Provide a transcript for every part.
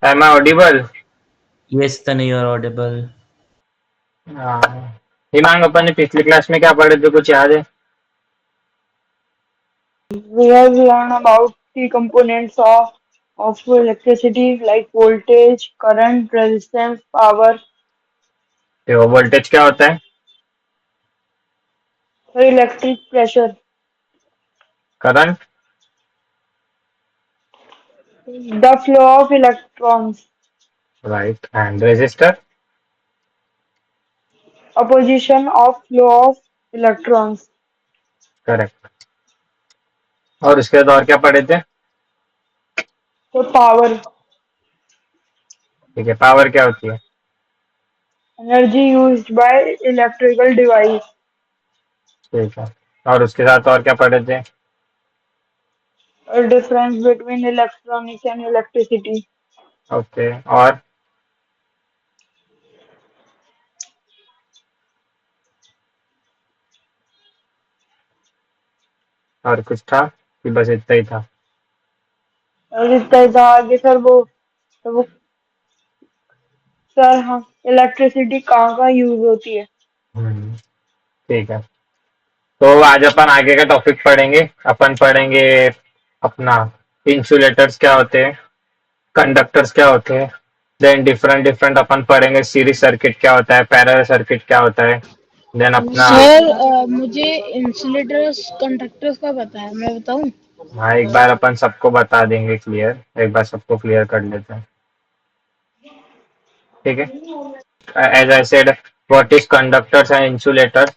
Am I audible? Yes, Tanu, you are audible. हाँ। हिमांग, अपन ने पिछली क्लास में क्या पढ़े थे, कुछ याद है? We have learned about the components of electricity like voltage, current, resistance, power, तो वोल्टेज क्या होता है? electric pressure, current? the flow of electrons, right. And resistor? opposition of flow of electrons, correct. और उसके बाद और क्या पढ़े थे? the power, ठीक है, पावर क्या होती है? energy used by electrical device, ठीक है। और उसके साथ और क्या पढ़े थे? a difference between electronics and electricity, okay. और कुछ था कि बस इतना ही था? और इसका था आगे सर वो सर हाँ इलेक्ट्रिसिटी कहाँ यूज होती है। ठीक है। तो आज अपन आगे का टॉपिक पढ़ेंगे। अपन पढ़ेंगे अपना इंसुलेटर्स क्या होते हैं, कंडक्टर्स क्या होते हैं, देन डिफरेंट डिफरेंट अपन पढ़ेंगे सीरीज सर्किट क्या होता है, पैरेलल सर्किट क्या होता है, देन अपना। सर मुझे इंसुलेटर्स कंडक्टर्स का पता है, मैं बताऊं? हाँ, एक बार अपन सबको बता देंगे क्लियर, एक बार सबको क्लियर कर लेते हैं। ठीक है। As I said, what is conductors and insulators,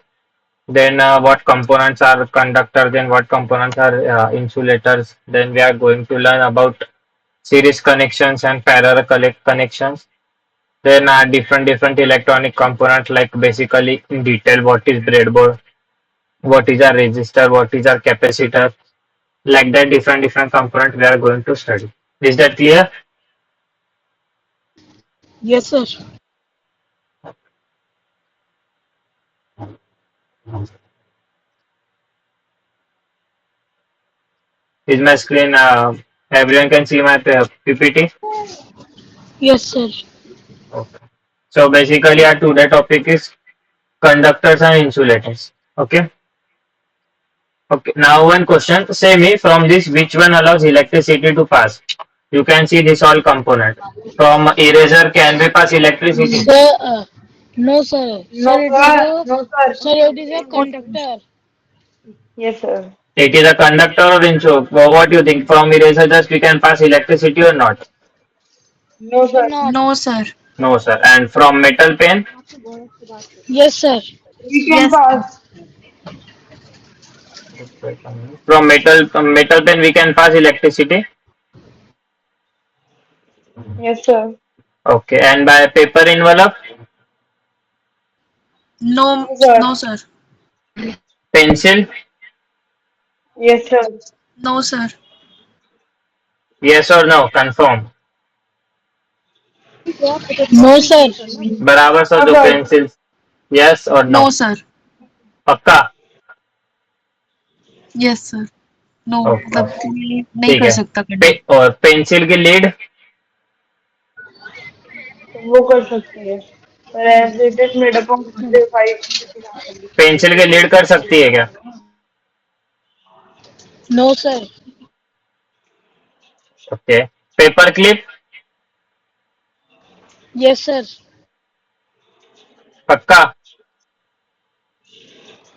then what components are conductors, then what components are insulators, then we are going to learn about series connections and parallel connections, then different electronic components, like basically in detail what is breadboard, what is a resistor, what is a capacitor, like that different components we are going to study. Is that clear? Yes sir. Is my screen, everyone can see my PPT? Yes sir. Okay. So basically our today topic is conductors and insulators. Okay. Okay. Now one question. Say me from this, which one allows electricity to pass? You can see this all component. From eraser, can we pass electricity? Sir no sir. No sir sir, no sir, it is a conductor. Yes sir, It is a conductor or insulator. What do you think? From eraser just we can pass electricity or not? No sir sir, not. No sir. No, sir. And from metal pen? Yes sir. We can pass, From metal pen we can pass electricity. Yes sir, Okay. And by paper envelope? No. No sir, no sir. Pencil? Yes sir, no sir. Yes or no? Confirm. No sir. बराबर sir, no दो sir, pencil. Yes और no? No sir. पक्का? Yes sir. No okay, मतलब नहीं ठीक कर है। सकता कंडक्टर। और पेंसिल की लीड? वो कर सकती है, पर as it is made up of graphite. Pencil की लीड कर सकती है क्या? No sir. Okay. Paper clip? Yes sir. पक्का?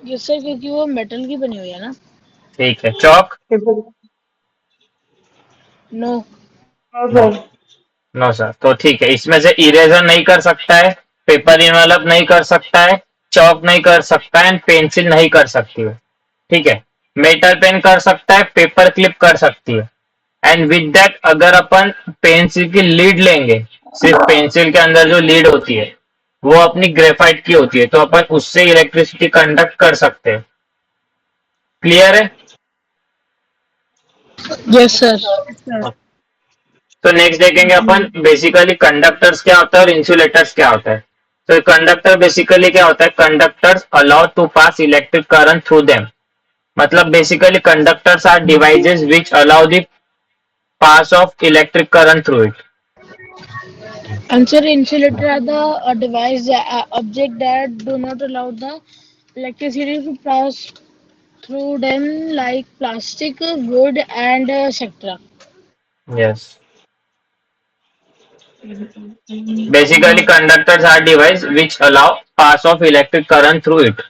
यस सर, क्योंकि वो मेटल की बनी हुई है ना। ठीक है। Chalk? No. No no. Sir, no sir. तो ठीक है, इसमें से इरेजर नहीं कर सकता है, पेपर इनवलप नहीं कर सकता है, चौक नहीं कर सकता है, एंड पेंसिल नहीं कर सकती है। ठीक है। मेटल पेन कर सकता है, पेपर क्लिप कर सकती है, एंड विद दैट अगर अपन पेंसिल की लीड लेंगे, सिर्फ पेंसिल के अंदर जो लीड होती है वो अपनी ग्रेफाइट की होती है, तो अपन उससे इलेक्ट्रिसिटी कंडक्ट कर सकते हैं। क्लियर है? Yes sir. तो नेक्स्ट देखेंगे अपन बेसिकली कंडक्टर्स क्या होता है और इंसुलेटर्स क्या होता है। तो कंडक्टर बेसिकली क्या होता है? Conductors allow to pass electric current through them. मतलब basically conductors are devices which allow the pass of electric current through it? Answer: insulator are the device object that do not allow the electricity to pass through them, like plastic, wood, and etc. Yes. Basically, conductors are devices which allow pass of electric current through it.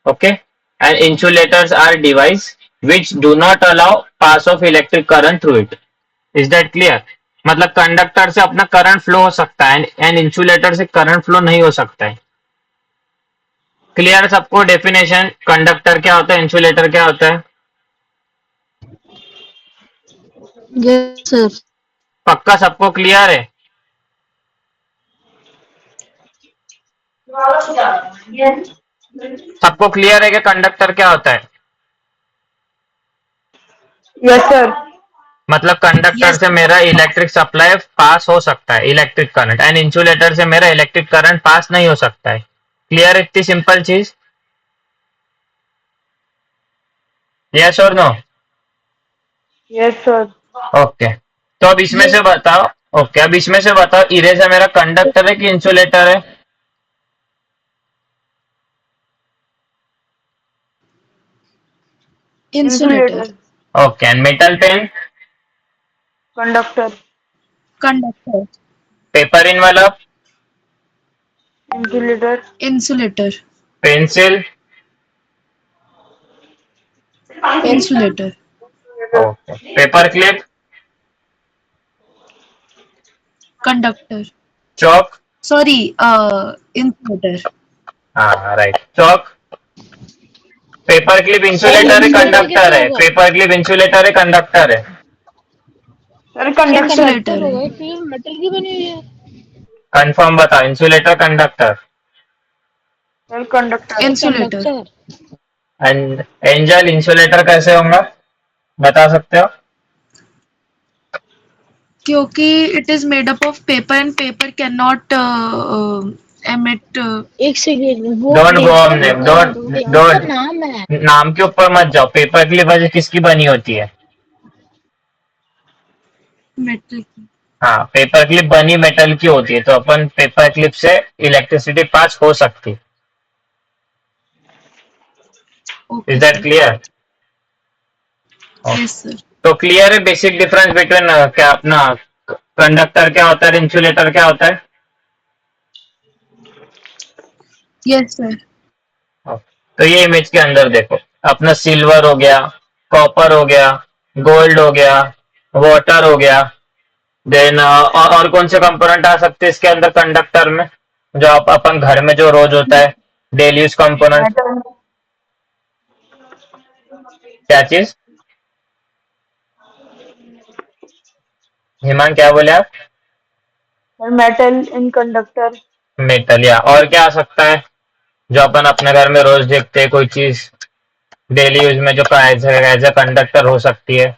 Okay. And insulators are devices which do not allow pass of electric current through it. Is that clear? मतलब conductor से अपना current flow हो सकता है and insulator से current flow नहीं हो सकता है. क्लियर सबको डेफिनेशन? कंडक्टर क्या होता है, इंसुलेटर क्या होता है? Yes, sir. पक्का सबको क्लियर है? सबको क्लियर है कि कंडक्टर क्या होता है? Yes, sir. मतलब कंडक्टर Yes, से मेरा इलेक्ट्रिक सप्लाई पास हो सकता है, इलेक्ट्रिक करंट, एंड इंसुलेटर से मेरा इलेक्ट्रिक करंट पास नहीं हो सकता है. क्लियर? इतनी सिंपल चीज. यस और नो? Yes, sir. ओके. तो अब इसमें से बताओ. ओके, अब इसमें से बताओ इरेजर मेरा कंडक्टर है कि इंसुलेटर है? insulator, okay. And metal pen? Conductor. conductor, paper इन वाला? Insulator. insulator, पेंसिल? insulator, okay. Paper clip? conductor. Chalk? Sorry, insulator. हाँ right. Chalk? Paper clip sir insulator है, इंसुलेटर कंडक्टर कैसे है? होगा? पेपर क्लिप इंसुलेटर है, कंडक्टर है? Sir, sir conductor. Insulator conductor है. होगा क्योंकि मेटल की बनी हुई है. कंफर्म बताओ, insulator conductor? Sir, conductor. Insulator. Conductor. And angel insulator कैसे होगा, बता सकते हो? क्योंकि it is made up of paper and paper cannot emit. एक सेकेंड, वो don't go on name, paper don't paper don't नाम है. नाम के ऊपर मत जाओ. पेपर क्लिप वजह किसकी बनी होती है? metal. हाँ, पेपर क्लिप बनी मेटल की होती है, तो अपन पेपर क्लिप से इलेक्ट्रिसिटी पास हो सकती है. Is Okay, that sir. Clear? Yes, sir. तो क्लियर है बेसिक डिफरेंस बिटवीन क्या अपना कंडक्टर क्या होता है, इंसुलेटर क्या होता है? Yes, sir. तो ये इमेज के अंदर देखो, अपना सिल्वर हो गया, कॉपर हो गया, गोल्ड हो गया, वाटर हो गया. देन और कौन से कंपोनेंट आ सकते हैं इसके अंदर कंडक्टर में, जो अपन घर में जो रोज होता है, डेली यूज कंपोनेंट? Metal. क्या चीज? हिमान क्या बोले आप? Sir, metal in conductor. Metal. या और क्या आ सकता है जो अपन अपने घर में रोज देखते हैं, कोई चीज डेली यूज में जो एज ए कंडक्टर हो सकती है?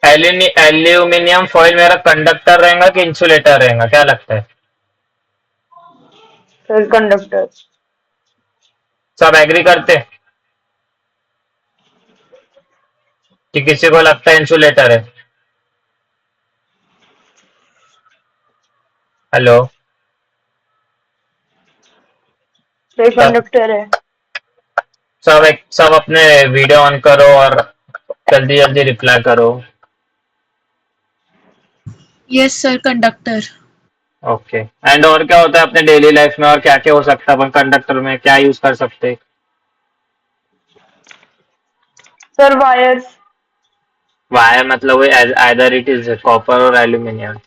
एल्यूमिनियम फॉइल मेरा कंडक्टर रहेगा कि इंसुलेटर रहेगा, क्या लगता है? Sir, conductor. सब एग्री करते हैं कि किसी को लगता है इंसुलेटर है? हेलो? Sir, conductor है. सब अपने वीडियो ऑन करो और जल्दी जल्दी रिप्लाई करो. Yes, sir. Conductor. Okay. And और क्या होता है अपने डेली लाइफ में, और क्या क्या हो सकता है अपन कंडक्टर में क्या यूज कर सकते हैं? Sir, wires. वायर मतलब आइदर इट इज कॉपर और aluminium,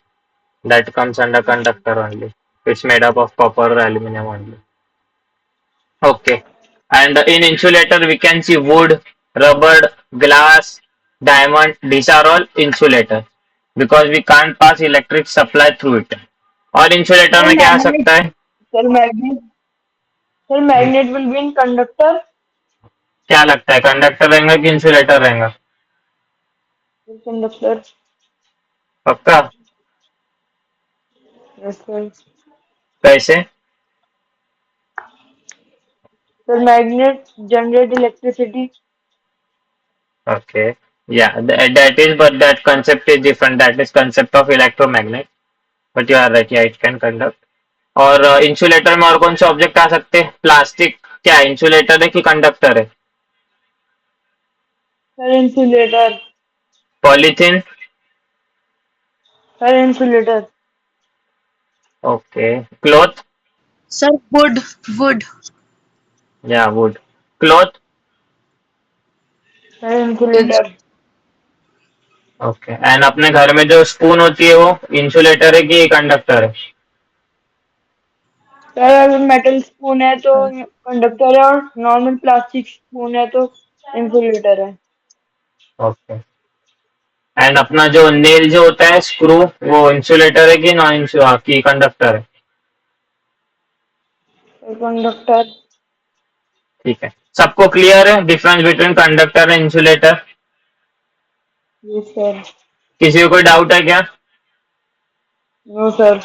that comes under conductor only. It's made up of copper और aluminium only. Okay. And in insulator, we can see wood, rubber, glass, diamond. These are all insulator because we can't pass electric supply through it. और insulator Sir, में क्या आ magnet. सकता है? Sir, magnet. Sir, magnet will be in conductor. क्या लगता है, conductor रहेगा कि इंसुलेटर रहेगा? Sir, conductor. पक्का? Yes, sir. कैसे? Sir, magnet generate electricity. Okay. Yeah, that is, but that concept is different. That is concept of electromagnet. But you are right. Yeah, it can conduct. और insulator में और कौन से object आ सकते हैं? Plastic क्या insulator है कि कंडक्टर है? Sir insulator. Polythene? Sir insulator. Okay. Cloth? Sir, wood. या would. Cloth? Sir insulator. Okay. And अपने घर में जो स्पून होती है वो इंसुलेटर है कि कंडक्टर है? सर अगर मेटल स्पून है तो कंडक्टर है और नॉर्मल प्लास्टिक स्पून है तो इंसुलेटर है। ओके। एंड अपना जो नेल जो होता है स्क्रू वो इंसुलेटर है कि नॉन की कंडक्टर है? कंडक्टर। ठीक है। सबको क्लियर है difference between conductor and insulator? Yes sir. किसी को कोई डाउट है क्या? No sir.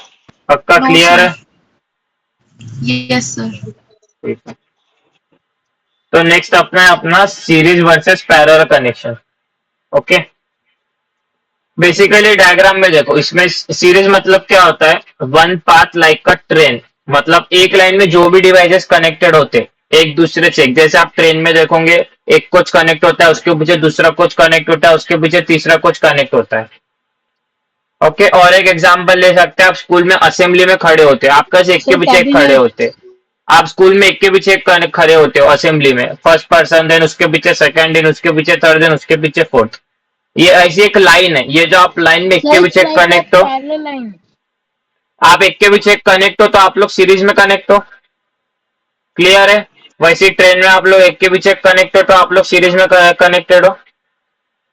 पक्का No, क्लियर sir. है? Yes, sir. ठीक है। तो नेक्स्ट अपना है अपना series versus parallel connection. Okay. Basically diagram में देखो, इसमें सीरीज मतलब क्या होता है? वन पाथ लाइक अ ट्रेन, मतलब एक लाइन में जो भी डिवाइसेस कनेक्टेड होते एक दूसरे से, जैसे आप ट्रेन में देखोगे एक कोच कनेक्ट होता है, उसके पीछे दूसरा कोच कनेक्ट होता है, उसके पीछे तीसरा कोच कनेक्ट होता है। ओके। और एक एग्जांपल ले सकते हैं, आप स्कूल में असेंबली में खड़े होते हैं, आपका एक के सर पीछे एक खड़े कैबिनेट। होते हैं। आप स्कूल में एक के पीछे एक खड़े होते हो असेंबली में, फर्स्ट पर्सन, देन उसके पीछे सेकंड, देन उसके पीछे थर्ड, देन उसके पीछे फोर्थ। ये ऐसी एक लाइन है, ये जो आप लाइन में एक सर के इट्स पीछे लाइक अ कनेक्ट हो, पैरेलल लाइन। आप एक के पीछे एक कनेक्ट हो तो आप लोग सीरीज में कनेक्ट हो। क्लियर है? वैसे ट्रेन में आप लोग एक के पीछे कनेक्ट हो तो आप लोग सीरीज में कनेक्टेड हो।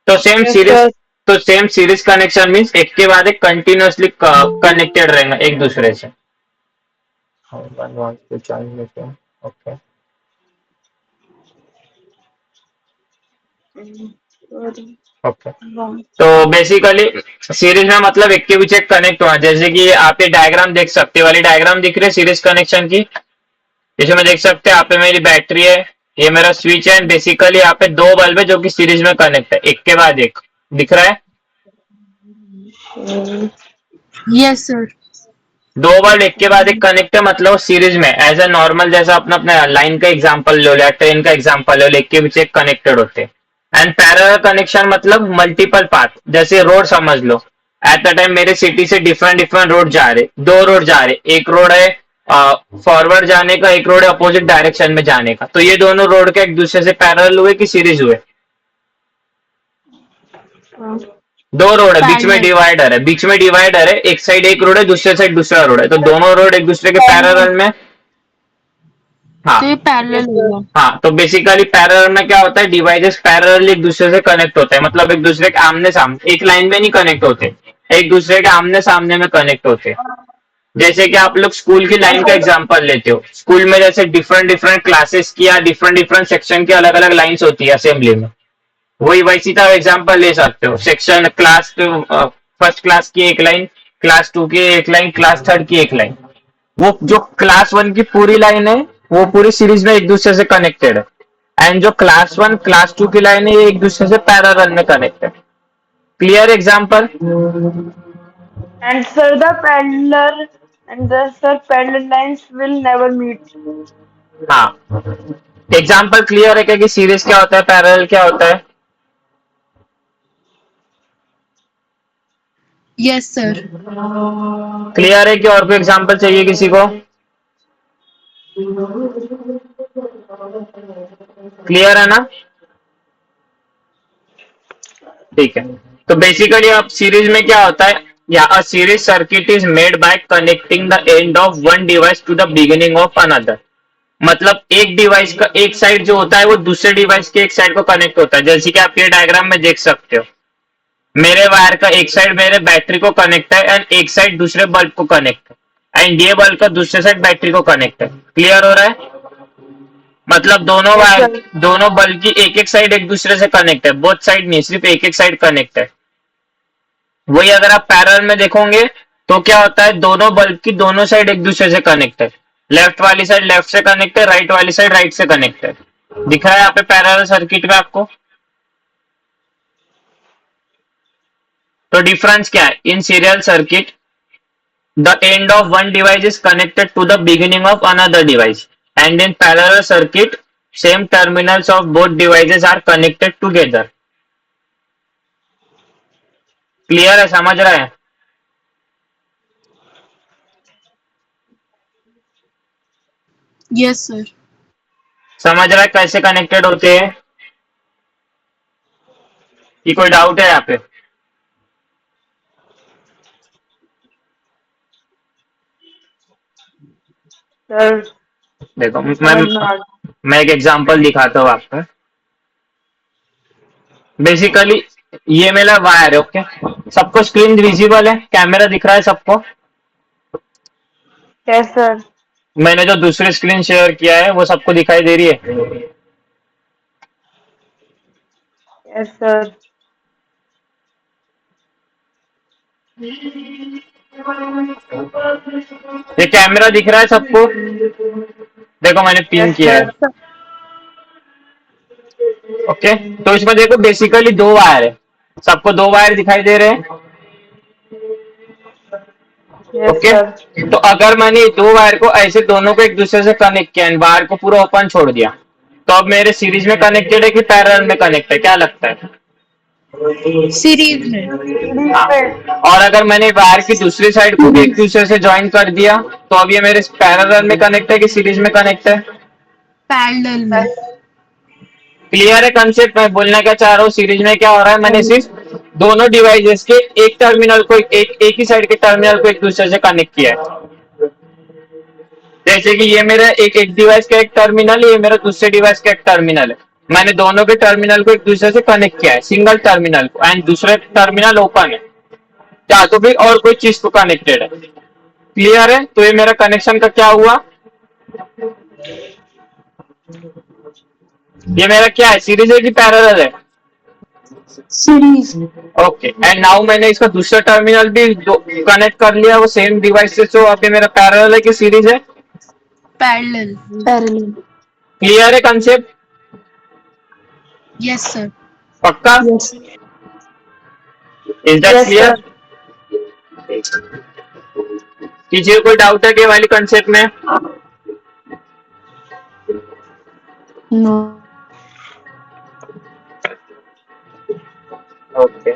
तो सेम यस सीरीज, सर। तो सेम सीरीज कनेक्शन मीन्स एक के बाद एक कंटिन्यूअसली कनेक्टेड रहेगा एक दूसरे से। ओके। ओके। तो बेसिकली सीरीज में मतलब एक के पीछे कनेक्ट हुआ, जैसे कि आप ये डायग्राम देख सकते, वाली डायग्राम दिख रही है सीरीज कनेक्शन की, इसमें देख सकते हैं यहाँ पे मेरी बैटरी है, ये मेरा स्विच है, बेसिकली यहाँ पे दो बल्ब है जो कि सीरीज में कनेक्ट है एक के बाद एक, दिख रहा है? Yes, sir. दो बल्ब एक के बाद एक कनेक्ट है मतलब सीरीज में, एज ए नॉर्मल, जैसा अपना अपना लाइन का एग्जांपल लो या ट्रेन का एग्जांपल लो, एक के पीछे एक कनेक्टेड होते। एंड पैरेलल कनेक्शन मतलब मल्टीपल पाथ, जैसे रोड समझ लो, एट द टाइम मेरे सिटी से डिफरेंट डिफरेंट रोड जा रहे, दो रोड जा रहे, एक रोड है फॉरवर्ड जाने का, एक रोड है अपोजिट डायरेक्शन में जाने का, तो ये दोनों रोड के एक दूसरे से पैरेलल हुए कि सीरीज हुए? दो रोड है, बीच में Parallel. डिवाइडर है, बीच में डिवाइडर है, एक साइड एक रोड है, दूसरे साइड दूसरा रोड है, तो दोनों रोड एक दूसरे के पैरेलल में। हाँ। तो ये पैरेलल होगा। हाँ, तो बेसिकली पैरेलल में क्या होता है, डिवाइसेस पैरेलल एक दूसरे से कनेक्ट होते हैं, मतलब एक दूसरे के आमने सामने, एक लाइन में नहीं कनेक्ट होते, एक दूसरे के आमने सामने में कनेक्ट होते हैं। जैसे कि आप लोग स्कूल की लाइन का एग्जांपल लेते हो, स्कूल में जैसे डिफरेंट डिफरेंट क्लासेस की या डिफरेंट डिफरेंट सेक्शन की अलग अलग लाइन्स होती है असेंबली में, वही वैसी तरह एग्जांपल ले सकते हो। सेक्शन क्लास फर्स्ट क्लास की एक लाइन, क्लास टू की एक लाइन, क्लास थर्ड की एक लाइन, वो जो क्लास वन की पूरी लाइन है वो पूरी सीरीज में एक दूसरे से कनेक्टेड है, एंड जो क्लास वन क्लास टू की लाइन है ये एक दूसरे से पैरेलल में connected. Clear example? And sir, the parallel lines will never meet. हाँ। एग्जांपल क्लियर है क्या कि सीरीज क्या होता है, पैरेलल क्या होता है? Yes, sir. क्लियर है कि और कोई एग्जांपल चाहिए किसी को? क्लियर है ना? ठीक है। तो बेसिकली अब सीरीज में क्या होता है, या a series circuit is made by connecting the end of one device to the beginning of another, मतलब एक डिवाइस का एक साइड जो होता है वो दूसरे डिवाइस के एक साइड को कनेक्ट होता है, जैसे कि आप ये डायग्राम में देख सकते हो, मेरे वायर का एक साइड मेरे बैटरी को कनेक्ट है एंड एक साइड दूसरे बल्ब को कनेक्ट है, एंड ये बल्ब का दूसरे साइड बैटरी को कनेक्ट है। क्लियर हो रहा है? मतलब दोनों Yes वायर, sir. दोनों बल्ब की एक एक साइड एक दूसरे से कनेक्ट है, बोथ साइड नहीं, सिर्फ एक एक साइड कनेक्ट है। वही अगर आप पैरेलल में देखोगे तो क्या होता है, दोनों बल्ब की दोनों साइड एक दूसरे से कनेक्ट है, लेफ्ट वाली साइड लेफ्ट से कनेक्ट है, राइट वाली साइड राइट से कनेक्ट है। दिखा है यहाँ पे पैरेलल सर्किट में आपको? तो डिफरेंस क्या है? In serial circuit the end of one device is connected to the beginning of another device, and in parallel circuit same terminals of both devices are connected together. Clear है? समझ रहा है? Yes, sir. समझ रहा है कैसे connected होते हैं? कि कोई डाउट है यहाँ पे? सर देखो समझ में आ गया। मैं एक एग्जांपल दिखाता हूँ आपको। बेसिकली ये मेरा वायर है, ओके? सबको स्क्रीन विजिबल है? कैमरा दिख रहा है सबको? Yes sir. मैंने जो दूसरी स्क्रीन शेयर किया है वो सबको दिखाई दे रही है? Yes sir. ये कैमरा दिख रहा है सबको? देखो मैंने पिन यस किया है, सर। ओके? तो इसमें देखो बेसिकली दो वायर है, सबको दो वायर दिखाई दे रहे हैं, यस ओके? सर। तो अगर मैंने दो वायर को ऐसे दोनों को एक दूसरे से कनेक्ट किया एंड वायर को पूरा ओपन छोड़ दिया, तो अब मेरे सीरीज में कनेक्टेड है कि पैरेलल में कनेक्ट है? क्या लगता है? सीरीज में। सीरीज हाँ। में। और अगर मैंने वायर की दूसरी साइड को भी एक दूसरे से ज्वाइन कर दिया, तो अब ये मेरे पैरेलल में कनेक्ट है कि सीरीज में कनेक्ट है? पैरेलल में। क्लियर है कंसेप्ट? मैं बोलना क्या चाह रहा हूँ, सीरीज में क्या हो रहा है, मैंने सिर्फ दोनों डिवाइसेस के एक टर्मिनल को एक ही साइड के टर्मिनल को एक दूसरे से कनेक्ट किया है। जैसे कि ये मेरा एक डिवाइस का एक टर्मिनल है, ये मेरा दूसरे डिवाइस का एक टर्मिनल है, मैंने दोनों के टर्मिनल को एक दूसरे से कनेक्ट किया है, सिंगल टर्मिनल को, एंड दूसरे टर्मिनल ओपन है, क्या तो भी और कोई चीज को कनेक्टेड है। क्लियर है? तो ये मेरा कनेक्शन का क्या हुआ? ये मेरा क्या है, सीरीज है कि पैरेलल है? सीरीज। ओके, एंड नाउ मैंने इसका दूसरा टर्मिनल भी कनेक्ट कर लिया वो सेम डिवाइस से, तो अब ये मेरा पैरेलल है कि सीरीज है? पैरेलल। पैरेलल। क्लियर है कंसेप्ट? Yes sir. पक्का? Yes. Is that yes clear? Sir. किसी को कोई डाउट है कि वाली कंसेप्ट में? नो। ओके,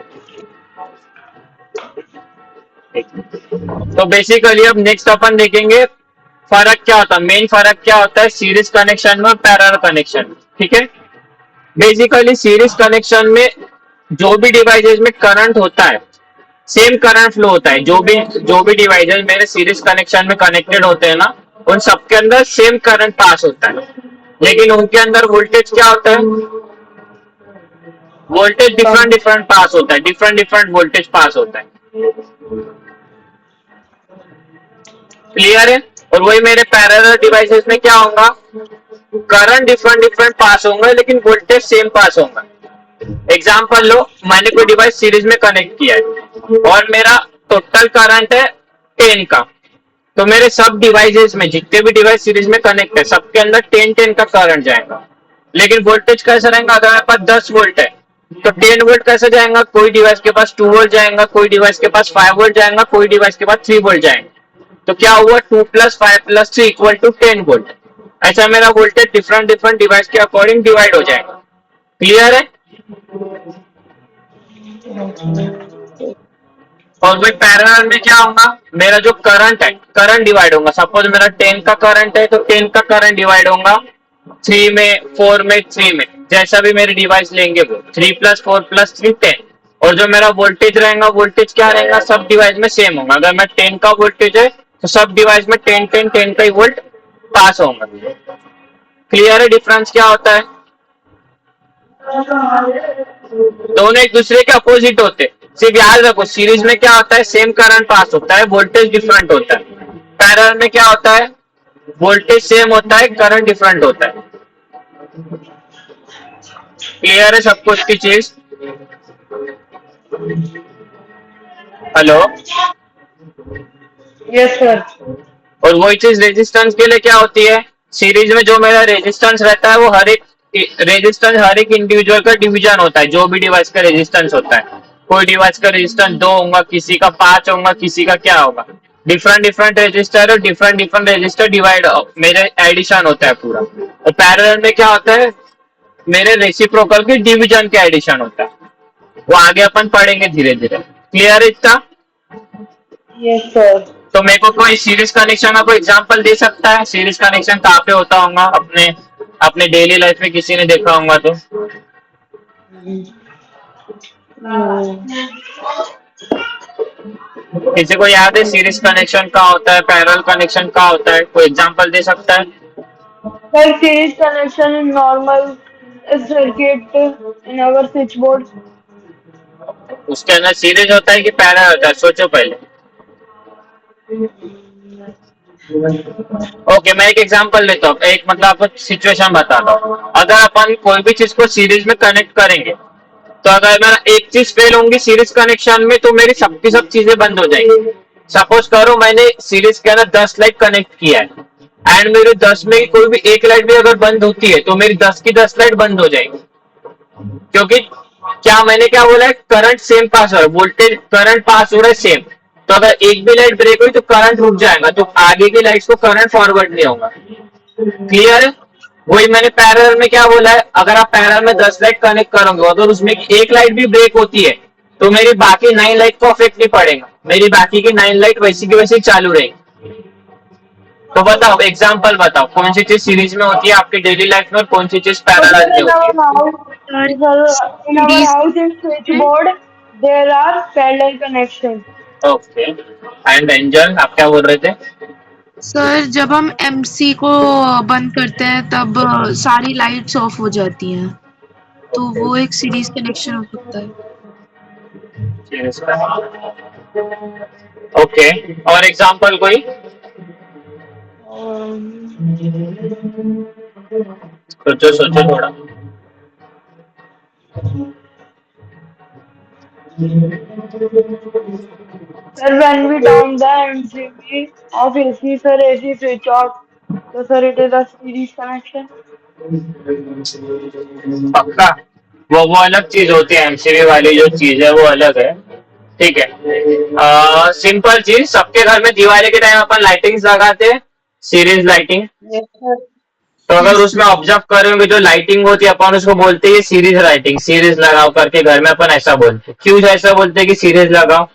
तो बेसिकली अब नेक्स्ट अपन देखेंगे फर्क क्या होता है, मेन फर्क क्या होता है सीरीज कनेक्शन में और पैरेलल कनेक्शन में, ठीक है? बेसिकली सीरीज कनेक्शन में जो भी डिवाइसेस में करंट होता है सेम करंट फ्लो होता है, जो भी डिवाइसेस मेरे सीरीज कनेक्शन में कनेक्टेड होते हैं ना, उन सबके अंदर सेम करंट पास होता है, लेकिन उनके अंदर वोल्टेज क्या होता है? वोल्टेज डिफरेंट पास होता है, डिफरेंट वोल्टेज पास होता है। क्लियर है? और वही मेरे पैरेलल डिवाइसेस में क्या होगा, करंट डिफरेंट पास होंगे लेकिन वोल्टेज सेम पास होगा। एग्जांपल लो, मैंने कोई डिवाइस सीरीज में कनेक्ट किया है और मेरा टोटल करंट है 10 का, तो मेरे सब डिवाइसेस में जितने भी डिवाइस सीरीज में कनेक्ट है सबके अंदर 10 का करंट जाएगा, लेकिन वोल्टेज कैसा रहेगा? अगर मेरे पास 10 वोल्ट है तो 10 वोल्ट कैसे जाएगा? कोई डिवाइस के पास 2 वोल्ट जाएगा, कोई डिवाइस के पास 5 वोल्ट जाएगा, कोई डिवाइस के पास 3 वोल्ट जाएंगे। तो क्या हुआ, 2 + 5 + 3 = 10 वोल्ट। ऐसा मेरा वोल्टेज डिफरेंट डिवाइस के अकॉर्डिंग डिवाइड हो जाएगा। क्लियर है? और वही पैरेलल में क्या होगा, मेरा जो करंट है करंट डिवाइड होगा। सपोज मेरा 10 का करंट है तो 10 का करंट डिवाइड होगा 3 में, 4 में, 3 में, जैसा भी मेरे डिवाइस लेंगे वो 3 + 4 + 3 10। और जो मेरा वोल्टेज रहेगा, वोल्टेज क्या रहेगा, सब डिवाइस में सेम होगा। अगर मैं 10 का वोल्टेज है तो सब डिवाइस में 10 का ही वोल्ट पास होगा। क्लियर है डिफरेंस क्या होता है? दोनों एक दूसरे के अपोजिट होते हैं। सिर्फ याद रखो, सीरीज में क्या होता है, सेम करंट पास होता है, वोल्टेज डिफरेंट होता है। पैरेलल में क्या होता है, वोल्टेज सेम होता है, करंट डिफरेंट होता है। क्लियर है सबको इसकी चीज? हेलो? Yes sir. और वही चीज रेजिस्टेंस के लिए क्या होती है, सीरीज में जो मेरा रेजिस्टेंस रहता है वो हर एक रेजिस्टेंस हर एक इंडिविजुअल का डिवीजन होता है, जो भी डिवाइस का रेजिस्टेंस होता है कोई डिवाइस का रेजिस्टेंस 2 होगा, किसी का 5 होगा, किसी का क्या होगा, डिफरेंट डिफरेंट रजिस्टर और डिफरेंट डिफरेंट रजिस्टर डिवाइड मेरे एडिशन होता है पूरा। और पैरेलल में क्या होता है, मेरे रेसिप्रोकल के डिवीजन के एडिशन होता है। वो आगे अपन पढ़ेंगे धीरे धीरे। क्लियर है इतना? Yes sir. तो मेरे को कोई सीरीज कनेक्शन का कोई एग्जांपल दे सकता है? सीरीज कनेक्शन कहाँ पे होता होगा? अपने अपने डेली लाइफ में किसी ने देखा होगा तो? किसी को याद है सीरीज कनेक्शन कहाँ होता है, पैरेलल कनेक्शन कहाँ होता है? कोई एग्जांपल दे सकता है? Sir series connection in normal circuit in our switchboard. उसके अंदर सीरीज होता है कि पैरेलल होता है? सोचो पहले। ओके, मैं एक एग्जांपल लेता हूँ, एक मतलब आपको सिचुएशन बताता हूँ। अगर अपन कोई भी चीज को सीरीज में कनेक्ट करेंगे, तो अगर मेरा एक चीज फेल होंगी सीरीज कनेक्शन में, तो मेरी सबकी सब चीजें बंद हो जाएंगी। सपोज करो मैंने सीरीज के अंदर 10 लाइट कनेक्ट किया है एंड मेरे 10 में कोई भी एक लाइट भी अगर बंद होती है तो मेरी 10 की 10 लाइट बंद हो जाएगी। क्योंकि क्या मैंने क्या बोला है, करंट सेम पास हो रहा है, वोल्टेज करंट पास हो रहा है सेम। तो अगर एक भी लाइट ब्रेक हुई तो करंट रुक जाएगा, तो आगे की लाइट्स को करंट फॉरवर्ड नहीं होगा। क्लियर है? वही मैंने पैरेलल में क्या बोला है, अगर आप पैरेलल में 10 लाइट कनेक्ट करोगे और उसमें एक लाइट भी ब्रेक होती है तो मेरी बाकी 9 लाइट को अफेक्ट नहीं पड़ेगा, मेरी बाकी की 9 लाइट वैसी की वैसी चालू रहेगी। तो बताओ, एग्जांपल बताओ, कौन सी चीज सीरीज में होती है आपकी डेली लाइफ में और कौन सी चीज पैरेलल में होती है? In our house in switchboard there are parallel connections. Okay, and angel आप क्या बोल रहे थे? सर जब हम एमसी को बंद करते हैं तब सारी लाइट्स ऑफ हो जाती हैं, तो वो एक सीरीज कनेक्शन हो सकता है। ओके, और एग्जांपल कोई? सोचो सोचो थोड़ा। Sir, when we down the MCB of AC, sir, AC switch off. So, sir, it is a series connection. पक्का? वो अलग चीज होती है, एमसीबी वाली जो चीज है वो अलग है। ठीक है, सिंपल चीज, सबके घर में दिवाली के टाइम अपन लाइटिंग्स लगाते हैं, सीरीज लाइटिंग। Yes, sir. तो अगर उसमें ऑब्जर्व करेंगे जो लाइटिंग होती है अपन उसको बोलते हैं सीरीज लाइटिंग, सीरीज लगाओ करके घर में अपन ऐसा बोलते हैं। क्यों ऐसा बोलते हैं कि सीरीज लगाओ?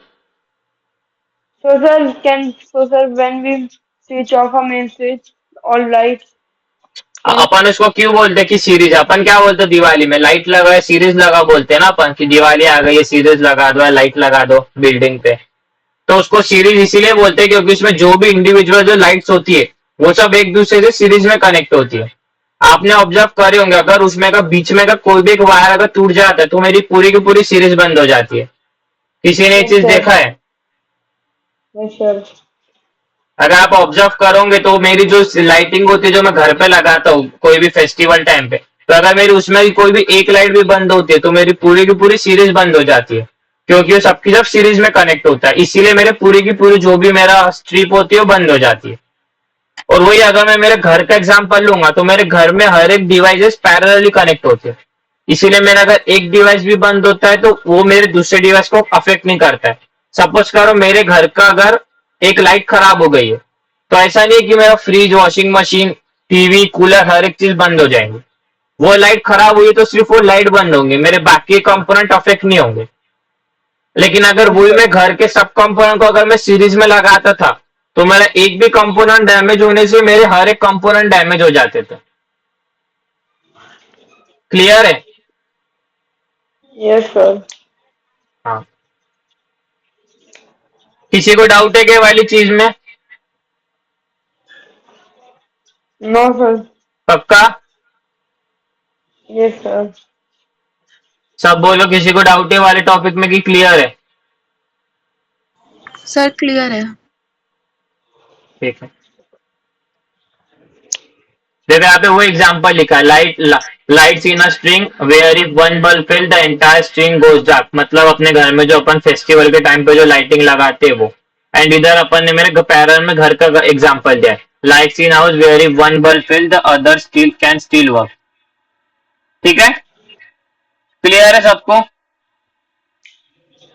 So, sir, when we switch off a main switch, all lights. अपन उसको क्यों बोलते हैं कि सीरीज? अपन क्या बोलते हैं दिवाली में, लाइट लगाए सीरीज लगा बोलते हैं ना अपन, कि दिवाली आ गई है सीरीज लगा दो, लाइट लगा दो बिल्डिंग पे। तो उसको सीरीज इसीलिए बोलते हैं क्योंकि उसमें जो भी इंडिविजुअल जो लाइट्स होती है वो सब एक दूसरे से सीरीज में कनेक्ट होती है। आपने ऑब्जर्व करे होंगे, अगर उसमें का बीच में का कोई भी एक वायर अगर टूट जाता है तो मेरी पूरी की पूरी सीरीज बंद हो जाती है। किसी ने ये चीज देखा है? Yes, sir. अगर आप ऑब्जर्व करोगे तो मेरी जो लाइटिंग होती है जो मैं घर पे लगाता हूँ कोई भी फेस्टिवल टाइम पे, तो अगर मेरी उसमें भी कोई भी एक लाइट भी बंद होती है तो मेरी पूरी की पूरी सीरीज बंद हो जाती है, क्योंकि वो सबकी सब सीरीज में कनेक्ट होता है। इसीलिए मेरे पूरी की पूरी जो भी मेरा स्ट्रिप होती है वो बंद हो जाती है। और वही अगर मैं मेरे घर का एग्जांपल लूंगा तो मेरे घर में हर एक डिवाइसेस पैरेलली कनेक्ट होते हैं। इसीलिए मेरा अगर एक डिवाइस भी बंद होता है तो वो मेरे दूसरे डिवाइस को अफेक्ट नहीं करता है। सपोज करो मेरे घर का अगर एक लाइट खराब हो गई है तो ऐसा नहीं है कि मेरा fridge, washing machine, TV, cooler हर एक चीज बंद हो जाएंगे। वो लाइट खराब हुई तो सिर्फ वो लाइट बंद होंगे, मेरे बाकी कंपोनेंट अफेक्ट नहीं होंगे। लेकिन अगर वही मैं घर के सब कंपोनेंट को अगर मैं सीरीज में लगाता था तो मेरा एक भी कंपोनेंट डैमेज होने से मेरे हर एक कंपोनेंट डैमेज हो जाते थे। क्लियर है? Yes, sir. हाँ, किसी को डाउट है क्या वाली चीज में? No, sir. पक्का? Yes, sir. सब बोलो, किसी को डाउट है वाले टॉपिक में कि क्लियर है? सर क्लियर है। ठीक है, देखो यहाँ पे वो एग्जांपल लिखा है, lights in a string where if one bulb fail the entire string goes dark. मतलब अपने घर में जो अपन फेस्टिवल के टाइम पे जो लाइटिंग लगाते हैं वो। एंड इधर अपन ने मेरे पैरेलल में घर का एग्जांपल दिया है, lights in house where if one bulb fail the other still can still work. ठीक है, क्लियर है सबको?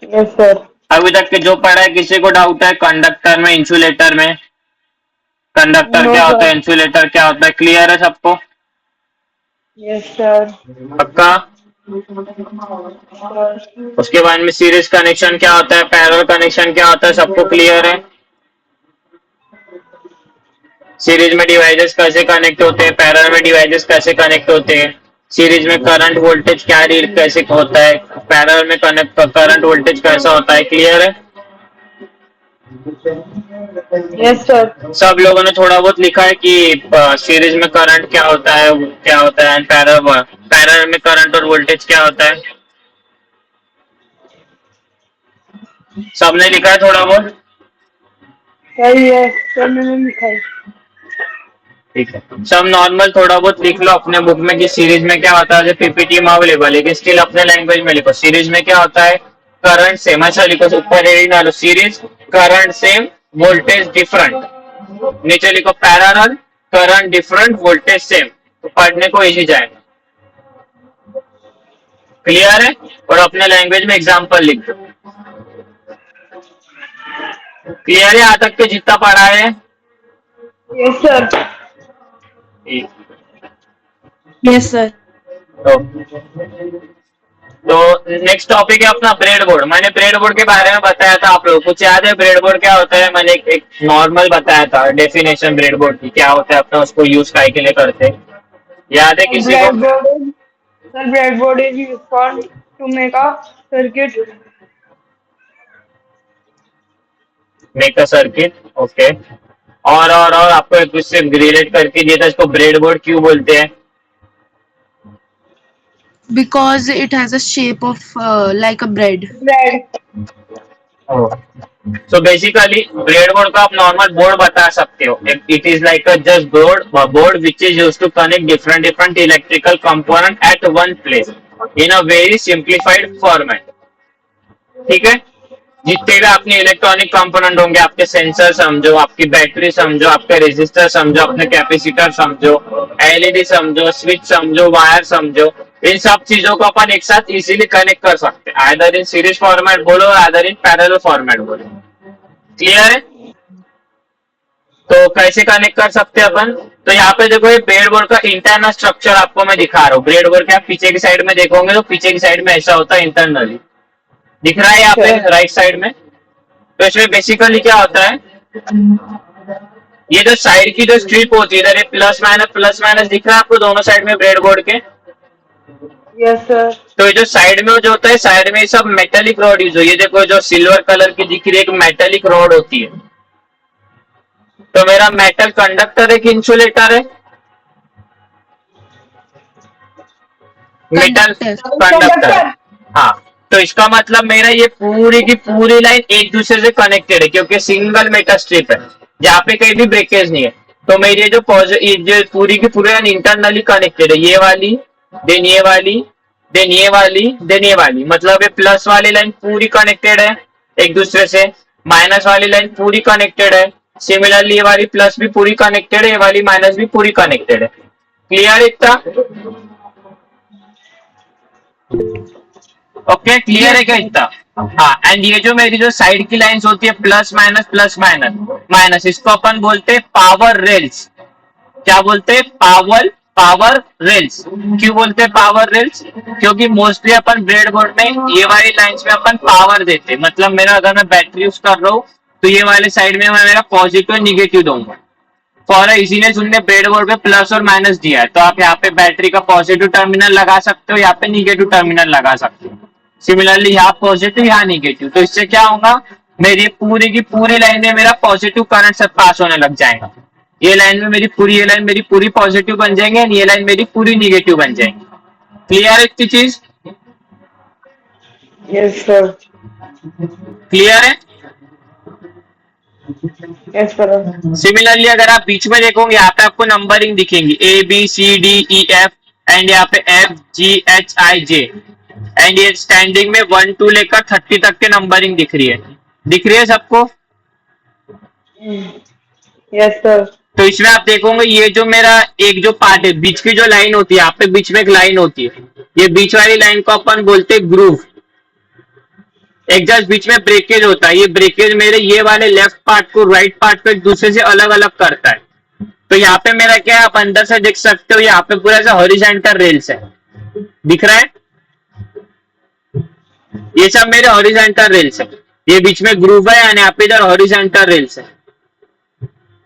Yes sir. अभी तक के जो पढ़ा है किसी को डाउट है कंडक्टर में, इंसुलेटर में? कंडक्टर नो क्या होता है, सर। इंसुलेटर क्या होता है, क्लियर है सबको? Yes sir. पक्का? सर। उसके बाद में सीरीज कनेक्शन क्या होता है, पैरेलल कनेक्शन क्या होता है, सबको क्लियर है? सीरीज में डिवाइसेस कैसे कनेक्ट होते हैं, पैरेलल में डिवाइसेस कैसे कनेक्ट होते हैं, सीरीज में करंट वोल्टेज क्या रीड कैसे होता है, पैरेलल में कनेक्ट करंट वोल्टेज कैसा होता है, क्लियर है? Yes sir. सब लोगों ने थोड़ा बहुत लिखा है कि सीरीज में करंट क्या होता है, एंड पैरेलल में करंट और वोल्टेज क्या होता है? सबने लिखा है थोड़ा बहुत? सही है सर, मैंने लिखा है। ठीक है, सब नॉर्मल थोड़ा बहुत लिख लो अपने बुक में कि सीरीज में क्या होता है। पीपीटी में अवेलेबल है, लेकिन स्टिल अपने लैंग्वेज में लिखो। सीरीज में क्या होता है, करंट सेम, अच्छा लिखो ऊपर हेडिंग डालो, series current same voltage different, नीचे लिखो parallel current different voltage same, तो पढ़ने को इजी जाएगा। क्लियर है? और अपने लैंग्वेज में एग्जाम्पल लिख दो। क्लियर है यहाँ तक के जितना पढ़ा है? Yes sir. Yes sir. तो नेक्स्ट टॉपिक है अपना ब्रेड बोर्ड। मैंने ब्रेड बोर्ड के बारे में बताया था, आप लोग कुछ याद है ब्रेड बोर्ड क्या होता है? मैंने एक नॉर्मल बताया था डेफिनेशन ब्रेड बोर्ड की, क्या होता है अपना, उसको यूज काय के लिए करते हैं, याद है किसी को? Breadboard is used to make a circuit. Make a circuit, okay. और आपको एक उससे रिलेट करके दिया था, इसको ब्रेड बोर्ड क्यों बोलते हैं? Because it has a shape of like a bread. Bread. So basically breadboard को आप नॉर्मल बोर्ड बता सकते हो। It is like a just board which is used to connect different electrical component at one place in a very simplified format. ठीक है, जितने भी अपने इलेक्ट्रॉनिक कंपोनेंट होंगे, आपके सेंसर समझो, आपकी बैटरी समझो, आपके रेजिस्टर समझो, अपने कैपेसिटर समझो, एलईडी समझो, स्विच समझो, वायर समझो, इन सब चीजों को अपन एक साथ इजीली कनेक्ट कर सकते हैं, आइदर इन सीरीज फॉर्मेट बोलो, आइदर इन पैरेलल फॉर्मेट बोलो। क्लियर है? तो कैसे कनेक्ट कर सकते हैं अपन? तो यहाँ पे देखो, ये ब्रेड बोर्ड का इंटरनल स्ट्रक्चर आपको मैं दिखा रहा हूँ। ब्रेड बोर्ड के आप पीछे की साइड में देखोगे तो पीछे की साइड में ऐसा होता है इंटरनली, दिख रहा है यहाँ पे राइट साइड में। तो इसमें बेसिकली क्या होता है, ये जो साइड की जो स्ट्रिप होती है, इधर ये प्लस माइनस दिख रहा है आपको दोनों साइड में ब्रेड बोर्ड के? Yes sir. तो ये जो साइड में जो होता है, साइड में सब मेटेलिक रॉड यूज हो, ये देखो जो सिल्वर कलर की दिख रही है, एक मेटेलिक रॉड होती है। तो मेरा मेटल कंडक्टर है कि इंसुलेटर है? Metal conductor. हाँ, तो इसका मतलब मेरा ये पूरी की पूरी लाइन एक दूसरे से कनेक्टेड है, क्योंकि सिंगल मेटल स्ट्रिप है, जहाँ पे कहीं भी ब्रेकेज नहीं है। तो मेरी जो पूरी की पूरी लाइन इंटरनली कनेक्टेड है, ये वाली, देन ये वाली, देन ये वाली, देन ये वाली, मतलब ये प्लस वाली लाइन पूरी कनेक्टेड है एक दूसरे से, माइनस वाली लाइन पूरी कनेक्टेड है, सिमिलरली ये वाली प्लस भी पूरी कनेक्टेड है, ये वाली माइनस भी पूरी कनेक्टेड है। क्लियर इतना? ओके, क्लियर है क्या इतना? हाँ, एंड ये जो मेरी जो साइड की लाइंस होती है प्लस माइनस, इसको अपन बोलते हैं पावर रेल्स। क्या बोलते हैं? Power rails. क्यों बोलते हैं पावर रेल्स? क्योंकि मोस्टली अपन ब्रेड बोर्ड में ये वाली लाइंस में अपन पावर देते हैं। मतलब मेरा अगर मैं बैटरी यूज कर रहा हूँ तो ये वाले साइड में मैं मेरा पॉजिटिव और निगेटिव दूंगा। फॉर इजीनेस उनने ब्रेड बोर्ड पे प्लस और माइनस दिया है, तो आप यहाँ पे बैटरी का पॉजिटिव टर्मिनल लगा सकते हो, यहाँ पे निगेटिव टर्मिनल लगा सकते हो। सिमिलरली यहाँ पॉजिटिव, यहाँ निगेटिव, तो इससे क्या होगा, मेरी पूरी की पूरी लाइन में मेरा पॉजिटिव करंट सब पास होने लग जाएगा। ये लाइन में मेरी पूरी पॉजिटिव बन जाएंगे, ये लाइन मेरी पूरी निगेटिव बन जाएंगी। क्लियर है इतनी चीज? Yes sir. क्लियर है? Yes sir. सिमिलरली अगर आप बीच में देखोगे, यहाँ पे आपको नंबरिंग दिखेंगी ABCDEF एंड यहाँ पे FGHIJ, एंड ये स्टैंडिंग में 1 2 लेकर 30 तक के नंबरिंग दिख रही है सबको? Yes sir. तो इसमें आप देखोगे, ये जो मेरा एक जो पार्ट है, बीच की जो लाइन होती है, यहाँ पे बीच में एक लाइन होती है, ये बीच वाली लाइन को अपन बोलते हैं ग्रूव। एक जस्ट बीच में ब्रेकेज होता है, ये ब्रेकेज मेरे ये वाले लेफ्ट पार्ट को राइट पार्ट को एक दूसरे से अलग अलग करता है। तो यहाँ पे मेरा क्या है, आप अंदर से देख सकते हो, यहाँ पे पूरा ऐसा हॉरिजॉन्टल रेल्स है, दिख रहा है, ये सब मेरे हॉरिजॉन्टल रेल्स है, ये बीच में ग्रूव है और यहाँ पे इधर हॉरिजॉन्टल रेल्स है।